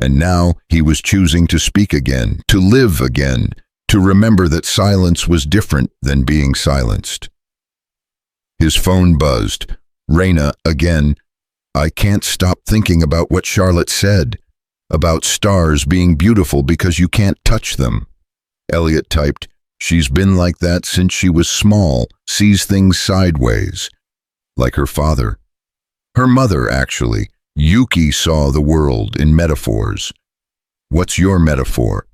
And now he was choosing to speak again, to live again, to remember that silence was different than being silenced. His phone buzzed. Raina again. "I can't stop thinking about what Charlotte said, about stars being beautiful because you can't touch them." Elliot typed, "She's been like that since she was small, sees things sideways." Like her father. Her mother, actually. Yuki saw the world in metaphors. "What's your metaphor?"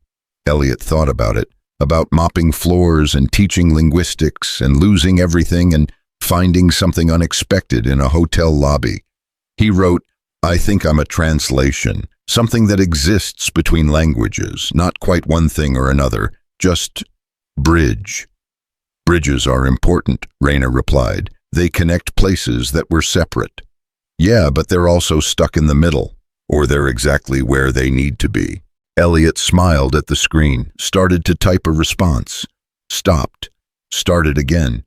Elliot thought about it, about mopping floors and teaching linguistics and losing everything and finding something unexpected in a hotel lobby. He wrote, "I think I'm a translation, something that exists between languages, not quite one thing or another, just Bridge. Bridges are important, Raina replied. They connect places that were separate. Yeah, but they're also stuck in the middle, or they're exactly where they need to be. Elliot smiled at the screen, started to type a response. Stopped. Started again.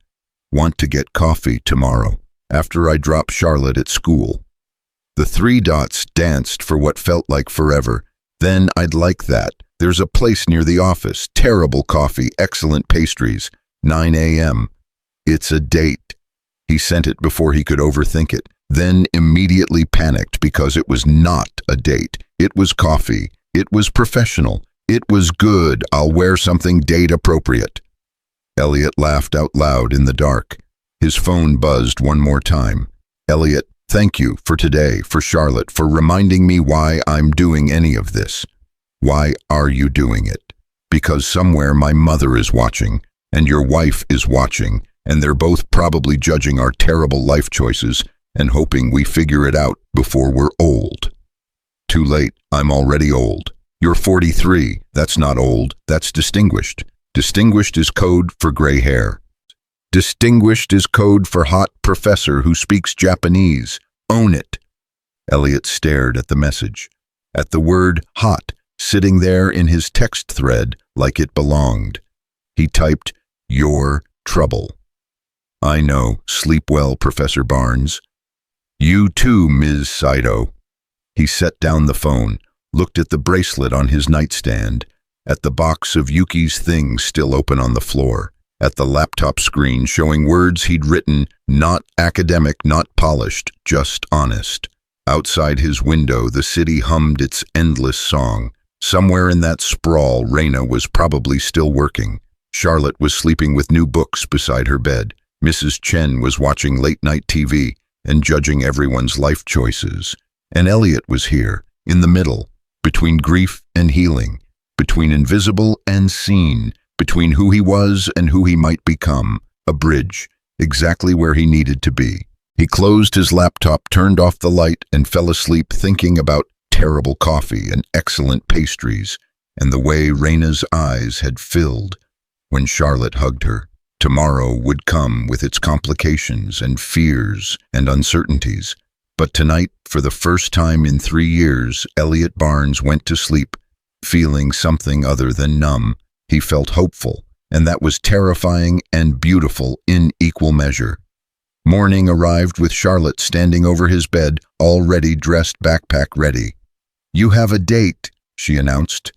Want to get coffee tomorrow, after I drop Charlotte at school. The three dots danced for what felt like forever. Then I'd like that. There's a place near the office. Terrible coffee, excellent pastries. 9 a.m. It's a date. He sent it before he could overthink it, then immediately panicked because it was not a date. It was coffee. It was professional. It was good. I'll wear something date appropriate. Elliot laughed out loud in the dark. His phone buzzed one more time. Elliot, thank you for today, for Charlotte, for reminding me why I'm doing any of this. Why are you doing it? Because somewhere my mother is watching, and your wife is watching, and they're both probably judging our terrible life choices and hoping we figure it out before we're old. Too late, I'm already old. You're 43, that's not old, that's distinguished. Distinguished is code for gray hair. Distinguished is code for hot professor who speaks Japanese. Own it. Elliot stared at the message, at the word hot sitting there in his text thread like it belonged. He typed, your trouble. I know, sleep well, Professor Barnes. You too, Ms. Saito. He set down the phone, looked at the bracelet on his nightstand, at the box of Yuki's things still open on the floor, at the laptop screen showing words he'd written, not academic, not polished, just honest. Outside his window, the city hummed its endless song. Somewhere in that sprawl, Raina was probably still working. Charlotte was sleeping with new books beside her bed. Mrs. Chen was watching late-night TV and judging everyone's life choices. And Elliot was here, in the middle, between grief and healing, between invisible and seen, between who he was and who he might become, a bridge, exactly where he needed to be. He closed his laptop, turned off the light, and fell asleep thinking about terrible coffee and excellent pastries, and the way Raina's eyes had filled when Charlotte hugged her. Tomorrow would come with its complications and fears and uncertainties. But tonight, for the first time in 3 years, Elliot Barnes went to sleep, feeling something other than numb. He felt hopeful, and that was terrifying and beautiful in equal measure. Morning arrived with Charlotte standing over his bed, already dressed, backpack ready. You have a date, she announced.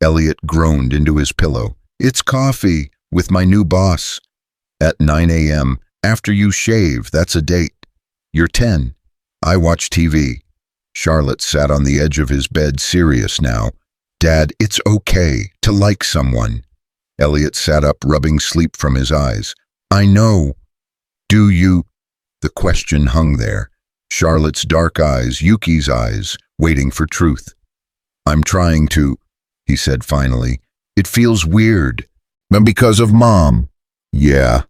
Elliot groaned into his pillow. It's coffee, with my new boss. At 9 a.m., after you shave, that's a date. You're 10. I watch TV. Charlotte sat on the edge of his bed, serious now. Dad, it's okay to like someone. Elliot sat up, rubbing sleep from his eyes. I know. Do you? The question hung there. Charlotte's dark eyes, Yuki's eyes, waiting for truth. I'm trying to, he said finally. It feels weird. And because of Mom. Yeah.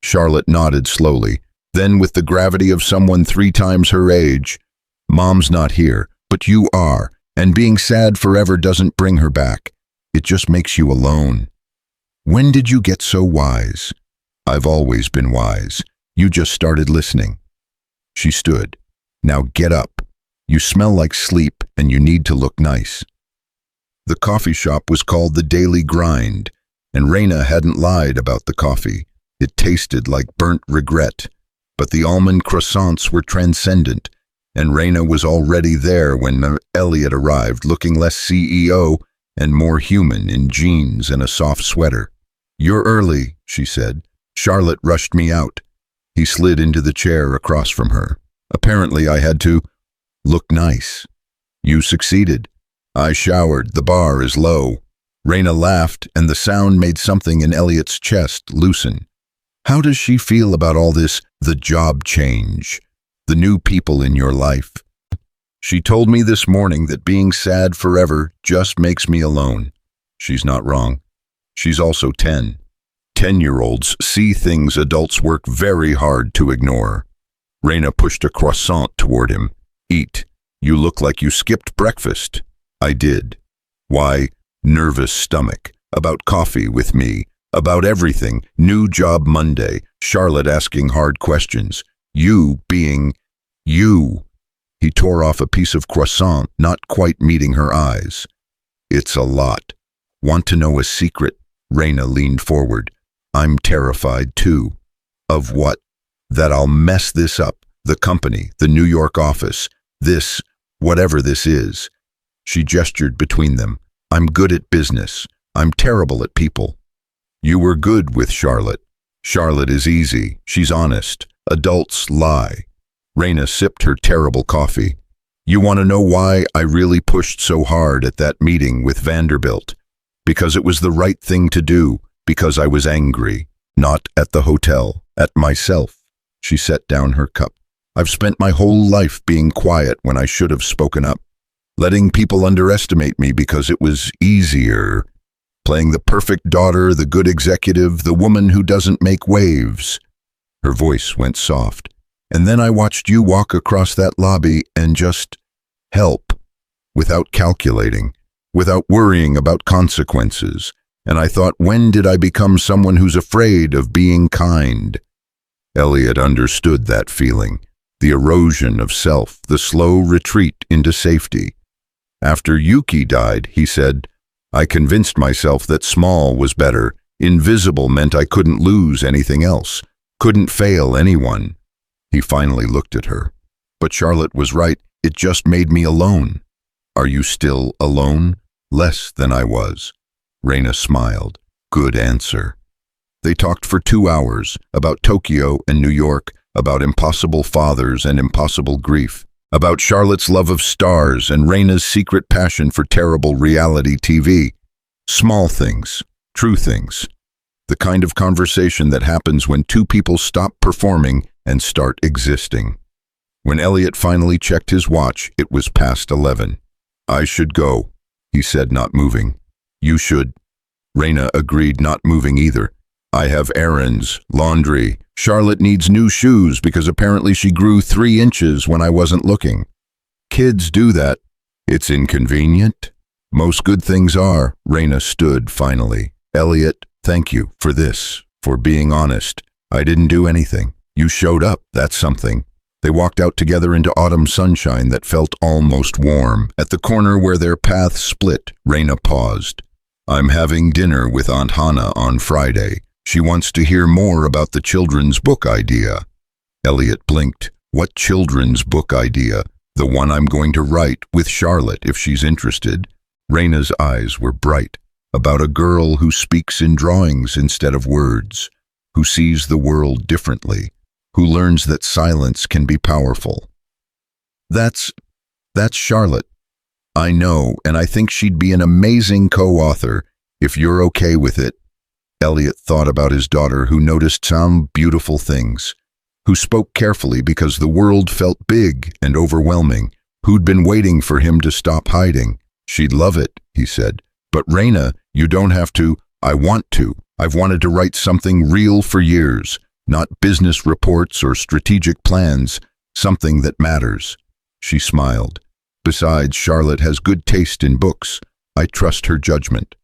Charlotte nodded slowly. Then, with the gravity of someone 3 times her age, Mom's not here, but you are, and being sad forever doesn't bring her back. It just makes you alone. When did you get so wise? I've always been wise. You just started listening. She stood. Now get up. You smell like sleep, and you need to look nice. The coffee shop was called The Daily Grind, and Raina hadn't lied about the coffee. It tasted like burnt regret. But the almond croissants were transcendent, and Raina was already there when Elliot arrived, looking less CEO and more human in jeans and a soft sweater. You're early, she said. Charlotte rushed me out. He slid into the chair across from her. Apparently I had to look nice. You succeeded. I showered. The bar is low. Raina laughed, and the sound made something in Elliot's chest loosen. How does she feel about all this, the job change, the new people in your life? She told me this morning that being sad forever just makes me alone. She's not wrong. She's also 10. 10-year-olds see things adults work very hard to ignore. Raina pushed a croissant toward him. Eat. You look like you skipped breakfast. I did. Why? Nervous stomach. About coffee with me. About everything. New job Monday. Charlotte asking hard questions. You being you. He tore off a piece of croissant, not quite meeting her eyes. It's a lot. Want to know a secret? Raina leaned forward. I'm terrified too. Of what? That I'll mess this up. The company, the New York office, this, whatever this is. She gestured between them. I'm good at business. I'm terrible at people. You were good with Charlotte. Charlotte is easy. She's honest. Adults lie. Raina sipped her terrible coffee. You want to know why I really pushed so hard at that meeting with Vanderbilt? Because it was the right thing to do. Because I was angry. Not at the hotel. At myself. She set down her cup. I've spent my whole life being quiet when I should have spoken up. Letting people underestimate me because it was easier. Playing the perfect daughter, the good executive, the woman who doesn't make waves. Her voice went soft. And then I watched you walk across that lobby and just help. Without calculating. Without worrying about consequences. And I thought, when did I become someone who's afraid of being kind? Elliot understood that feeling. The erosion of self, the slow retreat into safety. After Yuki died, he said, I convinced myself that small was better. Invisible meant I couldn't lose anything else, couldn't fail anyone. He finally looked at her. But Charlotte was right, it just made me alone. Are you still alone? Less than I was. Raina smiled. Good answer. They talked for 2 hours about Tokyo and New York, about impossible fathers and impossible grief, about Charlotte's love of stars and Raina's secret passion for terrible reality TV. Small things, true things. The kind of conversation that happens when two people stop performing and start existing. When Elliot finally checked his watch, it was past 11. I should go, he said, not moving. You should. Raina agreed, not moving either. I have errands, laundry. Charlotte needs new shoes because apparently she grew 3 inches when I wasn't looking. Kids do that. It's inconvenient. Most good things are. Raina stood finally. Elliot, thank you for this, for being honest. I didn't do anything. You showed up, that's something. They walked out together into autumn sunshine that felt almost warm. At the corner where their paths split, Raina paused. I'm having dinner with Aunt Hannah on Friday. She wants to hear more about the children's book idea. Elliot blinked. What children's book idea? The one I'm going to write with Charlotte if she's interested. Raina's eyes were bright. About a girl who speaks in drawings instead of words, who sees the world differently, who learns that silence can be powerful. That's Charlotte. I know, and I think she'd be an amazing co-author, if you're okay with it. Elliot thought about his daughter, who noticed some beautiful things, who spoke carefully because the world felt big and overwhelming, who'd been waiting for him to stop hiding. She'd love it, he said. But Raina, you don't have to. I want to. I've wanted to write something real for years, not business reports or strategic plans, something that matters. She smiled. Besides, Charlotte has good taste in books. I trust her judgment.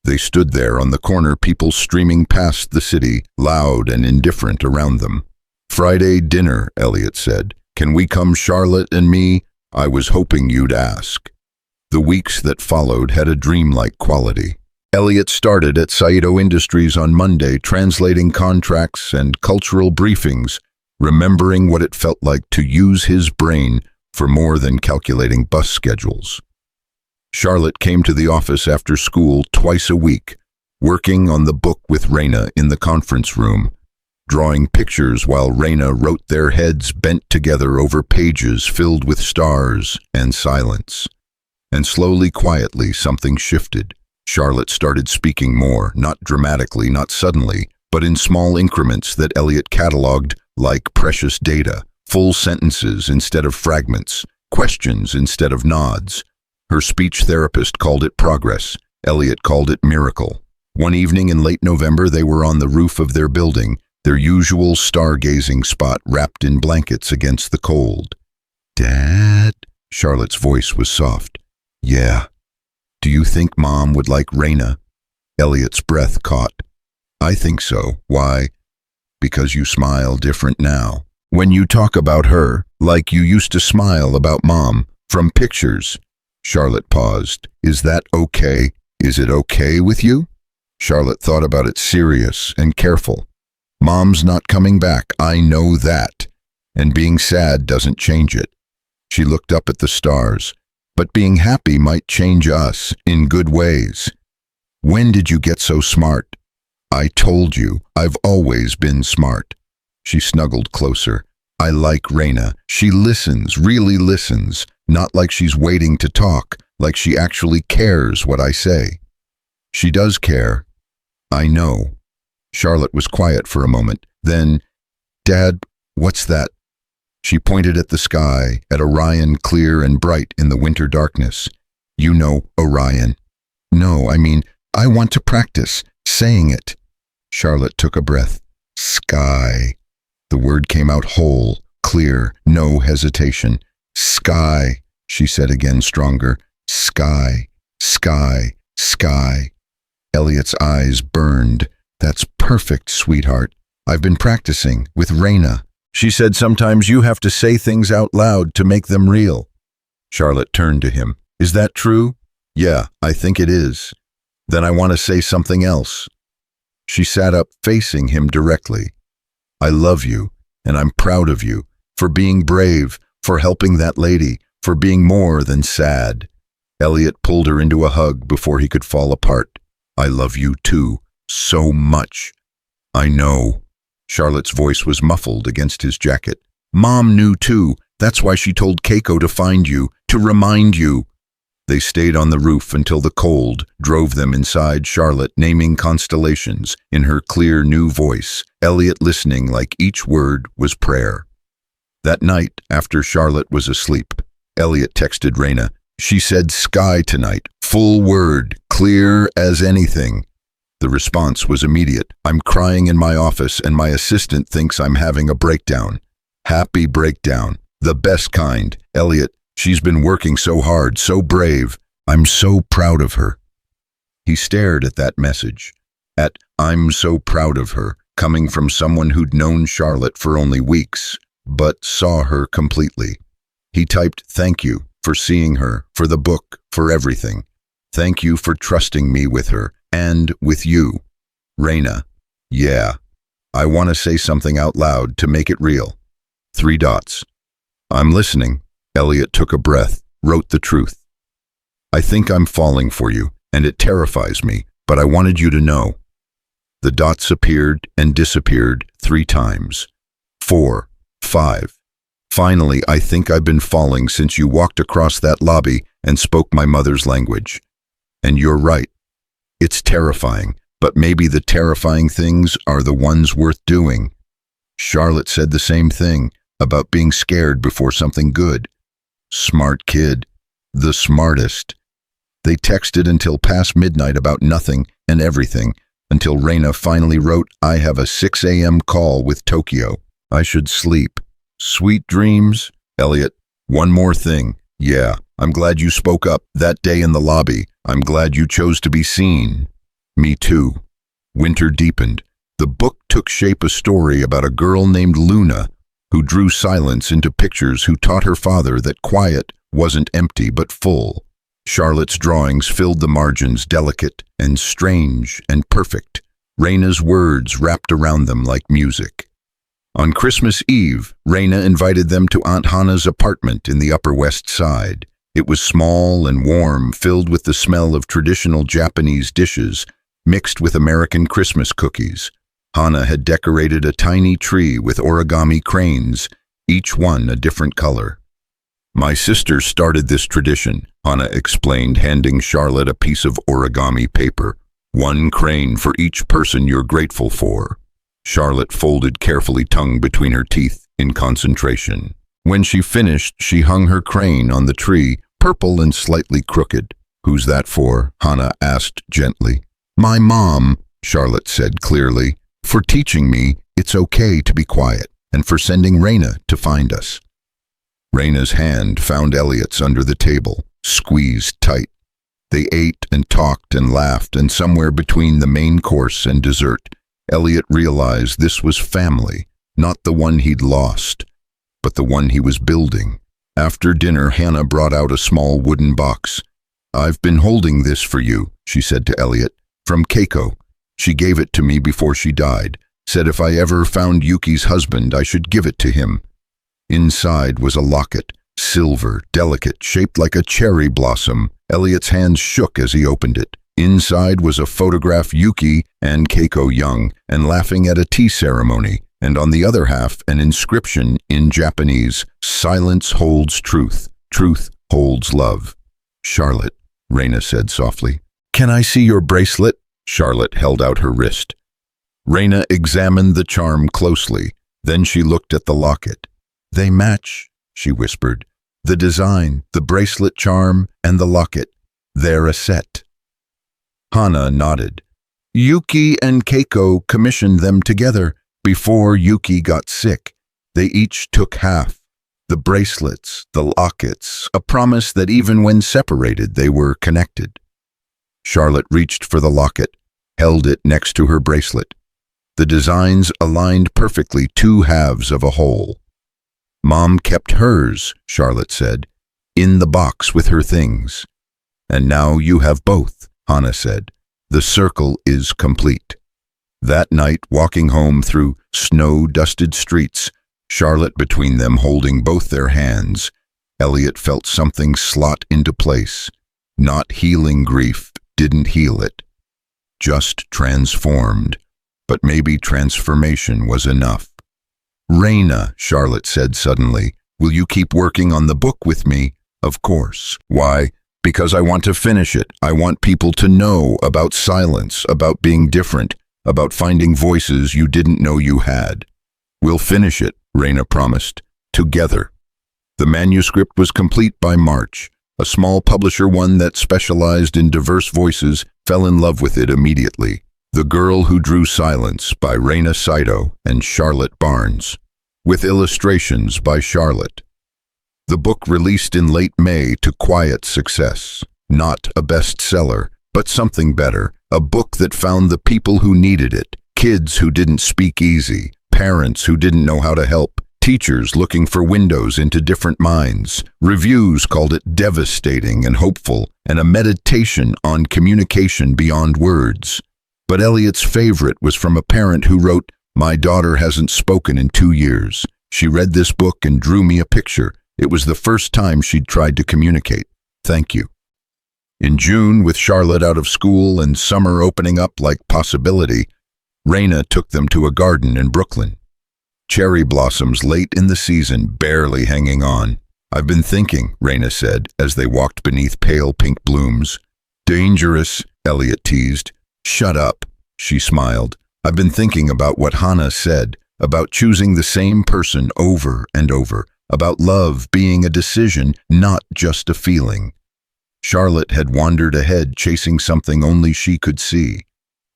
They stood there on the corner, people streaming past the city, loud and indifferent around them. Friday dinner, Elliot said. Can we come, Charlotte and me? I was hoping you'd ask. The weeks that followed had a dreamlike quality. Elliot started at Saito Industries on Monday, translating contracts and cultural briefings, remembering what it felt like to use his brain for more than calculating bus schedules. Charlotte came to the office after school twice a week, working on the book with Raina in the conference room, drawing pictures while Raina wrote, their heads bent together over pages filled with stars and silence. And slowly, quietly, something shifted. Charlotte started speaking more, not dramatically, not suddenly, but in small increments that Elliot cataloged like precious data, full sentences instead of fragments, questions instead of nods. Her speech therapist called it progress. Elliot called it miracle. One evening in late November, they were on the roof of their building, their usual stargazing spot, wrapped in blankets against the cold. Dad? Charlotte's voice was soft. Yeah. Do you think Mom would like Raina? Elliot's breath caught. I think so. Why? Because you smile different now. When you talk about her, like you used to smile about Mom, from pictures. Charlotte paused. Is that okay? Is it okay with you? Charlotte thought about it, serious and careful. Mom's not coming back, I know that. And being sad doesn't change it. She looked up at the stars. But being happy might change us, in good ways. When did you get so smart? I told you, I've always been smart. She snuggled closer. I like Raina. She listens, really listens, not like she's waiting to talk, like she actually cares what I say. She does care. I know. Charlotte was quiet for a moment. Then, Dad, what's that? She pointed at the sky, at Orion clear and bright in the winter darkness. You know Orion. No, I mean, I want to practice saying it. Charlotte took a breath. Sky. The word came out whole, clear, no hesitation. Sky, she said again stronger. Sky, sky, sky. Elliot's eyes burned. That's perfect, sweetheart. I've been practicing with Raina. She said sometimes you have to say things out loud to make them real. Charlotte turned to him. Is that true? Yeah, I think it is. Then I want to say something else. She sat up, facing him directly. I love you, and I'm proud of you, for being brave, for helping that lady, for being more than sad. Elliot pulled her into a hug before he could fall apart. I love you too, so much. I know. Charlotte's voice was muffled against his jacket. Mom knew too. That's why she told Keiko to find you, to remind you. They stayed on the roof until the cold drove them inside, Charlotte naming constellations in her clear new voice, Elliot listening like each word was prayer. That night, after Charlotte was asleep, Elliot texted Raina. She said sky tonight, full word, clear as anything. The response was immediate. I'm crying in my office and my assistant thinks I'm having a breakdown. Happy breakdown. The best kind. Elliot, she's been working so hard, so brave. I'm so proud of her. He stared at that message. At I'm so proud of her, coming from someone who'd known Charlotte for only weeks, but saw her completely. He typed thank you for seeing her, for the book, for everything. Thank you for trusting me with her. And with you. Raina. Yeah. I want to say something out loud to make it real. 3 dots. I'm listening. Elliot took a breath, wrote the truth. I think I'm falling for you, and it terrifies me, but I wanted you to know. The dots appeared and disappeared 3 times. 4, 5. Finally, I think I've been falling since you walked across that lobby and spoke my mother's language. And you're right. It's terrifying, but maybe the terrifying things are the ones worth doing. Charlotte said the same thing about being scared before something good. Smart kid. The smartest. They texted until past midnight about nothing and everything, until Raina finally wrote, I have a 6 a.m. call with Tokyo. I should sleep. Sweet dreams. Elliot, one more thing. Yeah, I'm glad you spoke up that day in the lobby. I'm glad you chose to be seen. Me too. Winter deepened. The book took shape, a story about a girl named Luna who drew silence into pictures, who taught her father that quiet wasn't empty but full. Charlotte's drawings filled the margins, delicate and strange and perfect. Raina's words wrapped around them like music. On Christmas Eve, Raina invited them to Aunt Hannah's apartment in the Upper West Side. It was small and warm, filled with the smell of traditional Japanese dishes, mixed with American Christmas cookies. Hannah had decorated a tiny tree with origami cranes, each one a different color. My sister started this tradition, Hannah explained, handing Charlotte a piece of origami paper. 1 crane for each person you're grateful for. Charlotte folded carefully, tongue between her teeth, in concentration. When she finished, she hung her crane on the tree, purple and slightly crooked. Who's that for? Hannah asked gently. My mom, Charlotte said clearly, for teaching me it's okay to be quiet, and for sending Raina to find us. Raina's hand found Elliot's under the table, squeezed tight. They ate and talked and laughed, and somewhere between the main course and dessert, Elliot realized this was family, not the one he'd lost, but the one he was building. After dinner, Hannah brought out a small wooden box. "I've been holding this for you," she said to Elliot, "from Keiko. She gave it to me before she died, said if I ever found Yuki's husband, I should give it to him." Inside was a locket, silver, delicate, shaped like a cherry blossom. Elliot's hands shook as he opened it. Inside was a photograph Yuki and Keiko young and laughing at a tea ceremony, and on the other half an inscription in Japanese, "Silence holds truth, truth holds love." "Charlotte," Raina said softly. "Can I see your bracelet?" Charlotte held out her wrist. Raina examined the charm closely, then she looked at the locket. "They match," she whispered. "The design, the bracelet charm, and the locket. They're a set." Hana nodded. "Yuki and Keiko commissioned them together before Yuki got sick. They each took half. The bracelets, the lockets, a promise that even when separated they were connected." Charlotte reached for the locket, held it next to her bracelet. The designs aligned perfectly, two halves of a whole. "Mom kept hers," Charlotte said, "in the box with her things. And now you have both," Hana said. "The circle is complete." That night, walking home through snow-dusted streets, Charlotte between them holding both their hands, Elliot felt something slot into place. Not healing grief, didn't heal it. Just transformed. But maybe transformation was enough. "Raina," Charlotte said suddenly, "will you keep working on the book with me?" "Of course." "Why?" "Because I want to finish it. I want people to know about silence, about being different, about finding voices you didn't know you had." "We'll finish it," Raina promised. "Together." The manuscript was complete by March. A small publisher, one that specialized in diverse voices, fell in love with it immediately. The Girl Who Drew Silence by Raina Saito and Elliot Barnes, with illustrations by Charlotte. The book released in late May to quiet success. Not a bestseller, but something better. A book that found the people who needed it. Kids who didn't speak easy. Parents who didn't know how to help. Teachers looking for windows into different minds. Reviews called it devastating and hopeful, and a meditation on communication beyond words. But Elliot's favorite was from a parent who wrote, "My daughter hasn't spoken in 2 years. She read this book and drew me a picture. It was the first time she'd tried to communicate. Thank you." In June, with Charlotte out of school and summer opening up like possibility, Raina took them to a garden in Brooklyn. Cherry blossoms late in the season, barely hanging on. "I've been thinking," Raina said, as they walked beneath pale pink blooms. "Dangerous," Elliot teased. "Shut up," she smiled. "I've been thinking about what Hana said, about choosing the same person over and over, about love being a decision, not just a feeling." Charlotte had wandered ahead, chasing something only she could see.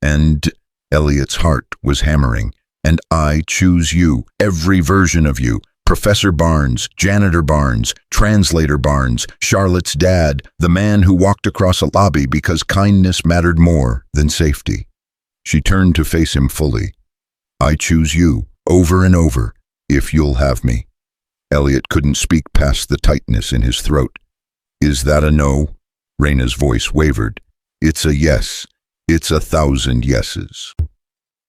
And Elliot's heart was hammering. "And I choose you, every version of you. Professor Barnes, Janitor Barnes, Translator Barnes, Charlotte's dad, the man who walked across a lobby because kindness mattered more than safety." She turned to face him fully. "I choose you, over and over, if you'll have me." Elliot couldn't speak past the tightness in his throat. "Is that a no?" Raina's voice wavered. "It's a yes. It's 1,000 yeses."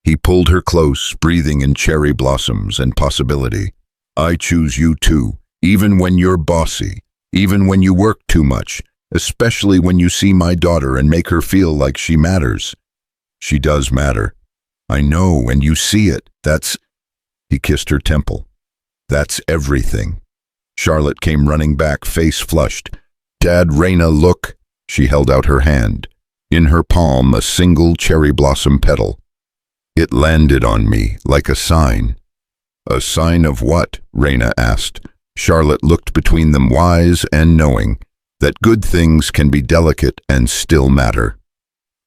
He pulled her close, breathing in cherry blossoms and possibility. "I choose you too, even when you're bossy, even when you work too much, especially when you see my daughter and make her feel like she matters. She does matter. I know, and you see it. That's—" He kissed her temple. "That's everything." Charlotte came running back, face flushed. "Dad, Raina, look." She held out her hand. In her palm, a single cherry blossom petal. It landed on me like a sign. "A sign of what?" Raina asked. Charlotte looked between them, wise and knowing that good things can be delicate and still matter.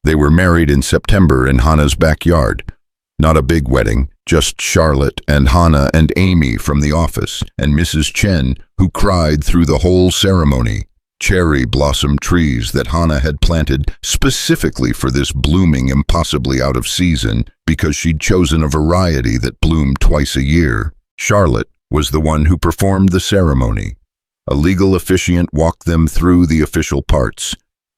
They were married in September in Hana's backyard. Not a big wedding, just Charlotte and Hana and Amy from the office, and Mrs. Chen, who cried through the whole ceremony. cherry blossom trees that Hannah had planted specifically for this blooming impossibly out of season because she'd chosen a variety that bloomed twice a year. Charlotte was the one who performed the ceremony. A legal officiant walked them through the official parts,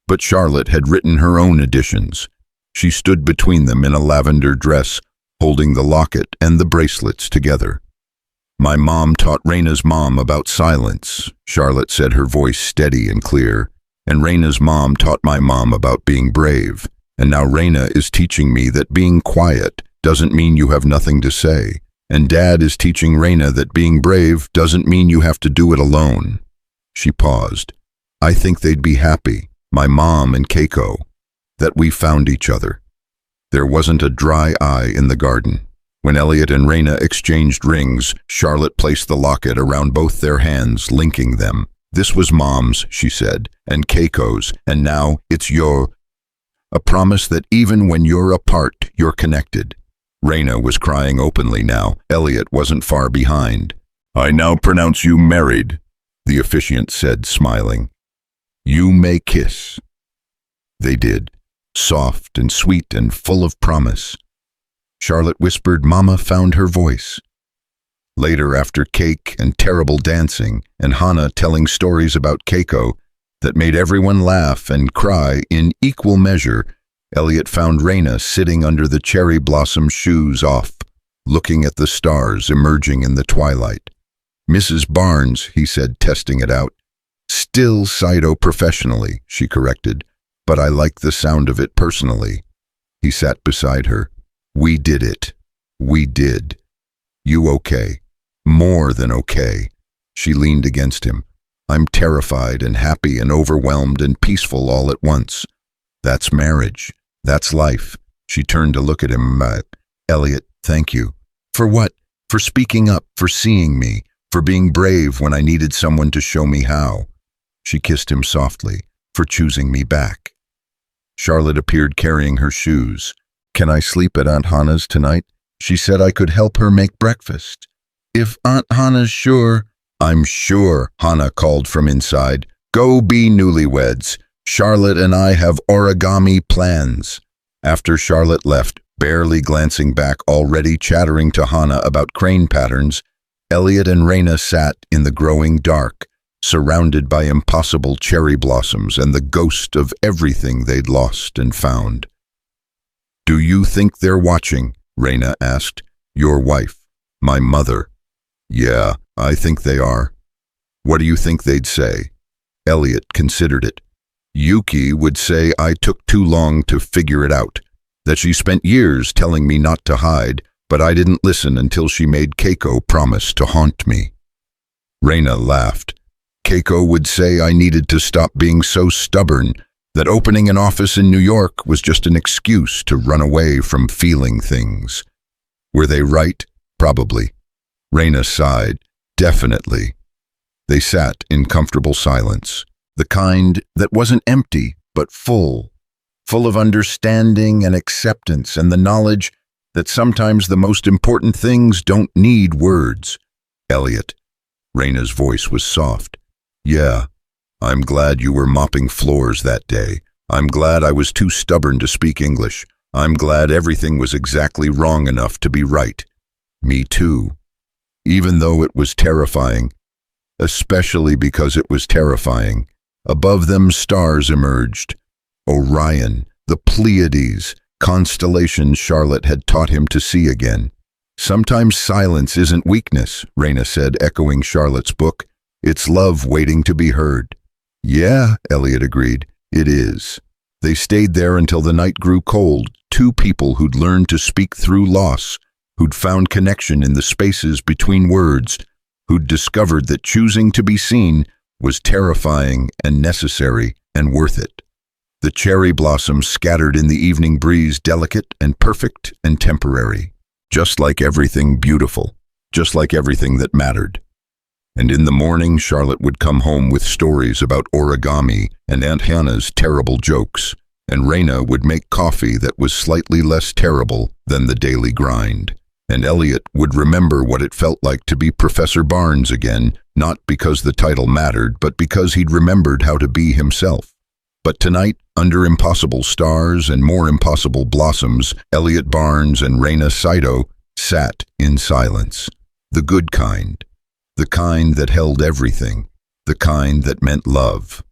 but Charlotte had written her own additions. She stood between them in a lavender dress, holding the locket and the bracelets together. "My mom taught Raina's mom about silence," Charlotte said, her voice steady and clear. "And Raina's mom taught my mom about being brave. And now Raina is teaching me that being quiet doesn't mean you have nothing to say. And Dad is teaching Raina that being brave doesn't mean you have to do it alone." She paused. "I think they'd be happy, my mom and Keiko, that we found each other." There wasn't a dry eye in the garden. When Elliot and Raina exchanged rings, Charlotte placed the locket around both their hands, linking them. "This was Mom's," she said, "and Keiko's, and now it's your. A promise that even when you're apart, you're connected." Raina was crying openly now. Elliot wasn't far behind. "I now pronounce you married," the officiant said, smiling. "You may kiss." They did, soft and sweet and full of promise. Charlotte whispered, "Mama found her voice." Later, after cake and terrible dancing, and Hannah telling stories about Keiko that made everyone laugh and cry in equal measure, Elliot found Raina sitting under the cherry blossom shoes off, looking at the stars emerging in the twilight. "Mrs. Barnes," he said, testing it out. "Still psycho-professionally," she corrected, "but I like the sound of it personally." He sat beside her. "We did it. We did. You okay? More than okay." She leaned against him. "I'm terrified and happy and overwhelmed and peaceful all at once. That's marriage. That's life." She turned to look at him. "Elliot, thank you." "For what?" "For speaking up, for seeing me, for being brave when I needed someone to show me how." She kissed him softly. "For choosing me back." Charlotte appeared carrying her shoes. "Can I sleep at Aunt Hannah's tonight? She said I could help her make breakfast." "If Aunt Hannah's sure." "I'm sure," Hannah called from inside. "Go be newlyweds. Charlotte and I have origami plans." After Charlotte left, barely glancing back, already chattering to Hannah about crane patterns, Elliot and Raina sat in the growing dark, surrounded by impossible cherry blossoms and the ghost of everything they'd lost and found. "Do you think they're watching?" Raina asked. "Your wife, my mother." "Yeah, I think they are." "What do you think they'd say?" Elliot considered it. "Yuki would say I took too long to figure it out, that she spent years telling me not to hide, but I didn't listen until she made Keiko promise to haunt me." Raina laughed. "Keiko would say I needed to stop being so stubborn, that opening an office in New York was just an excuse to run away from feeling things." Were they right? Probably. Raina sighed. Definitely. They sat in comfortable silence, the kind that wasn't empty, but full of understanding and acceptance and the knowledge that sometimes the most important things don't need words. "Elliot," Raina's voice was soft. "Yeah, I'm glad you were mopping floors that day. I'm glad I was too stubborn to speak English. I'm glad everything was exactly wrong enough to be right." "Me too." Even though it was terrifying, especially because it was terrifying, above them stars emerged. Orion, the Pleiades, constellations Charlotte had taught him to see again. "Sometimes silence isn't weakness," Raina said, echoing Charlotte's book. "It's love waiting to be heard." "Yeah," Elliot agreed, "it is." They stayed there until the night grew cold, two people who'd learned to speak through loss, who'd found connection in the spaces between words, who'd discovered that choosing to be seen was terrifying and necessary and worth it. The cherry blossoms scattered in the evening breeze, delicate and perfect and temporary, just like everything beautiful, just like everything that mattered. And in the morning, Charlotte would come home with stories about origami and Aunt Hannah's terrible jokes, and Raina would make coffee that was slightly less terrible than the daily grind. And Elliot would remember what it felt like to be Professor Barnes again, not because the title mattered, but because he'd remembered how to be himself. But tonight, under impossible stars and more impossible blossoms, Elliot Barnes and Raina Saito sat in silence. The good kind. The kind that held everything. The kind that meant love.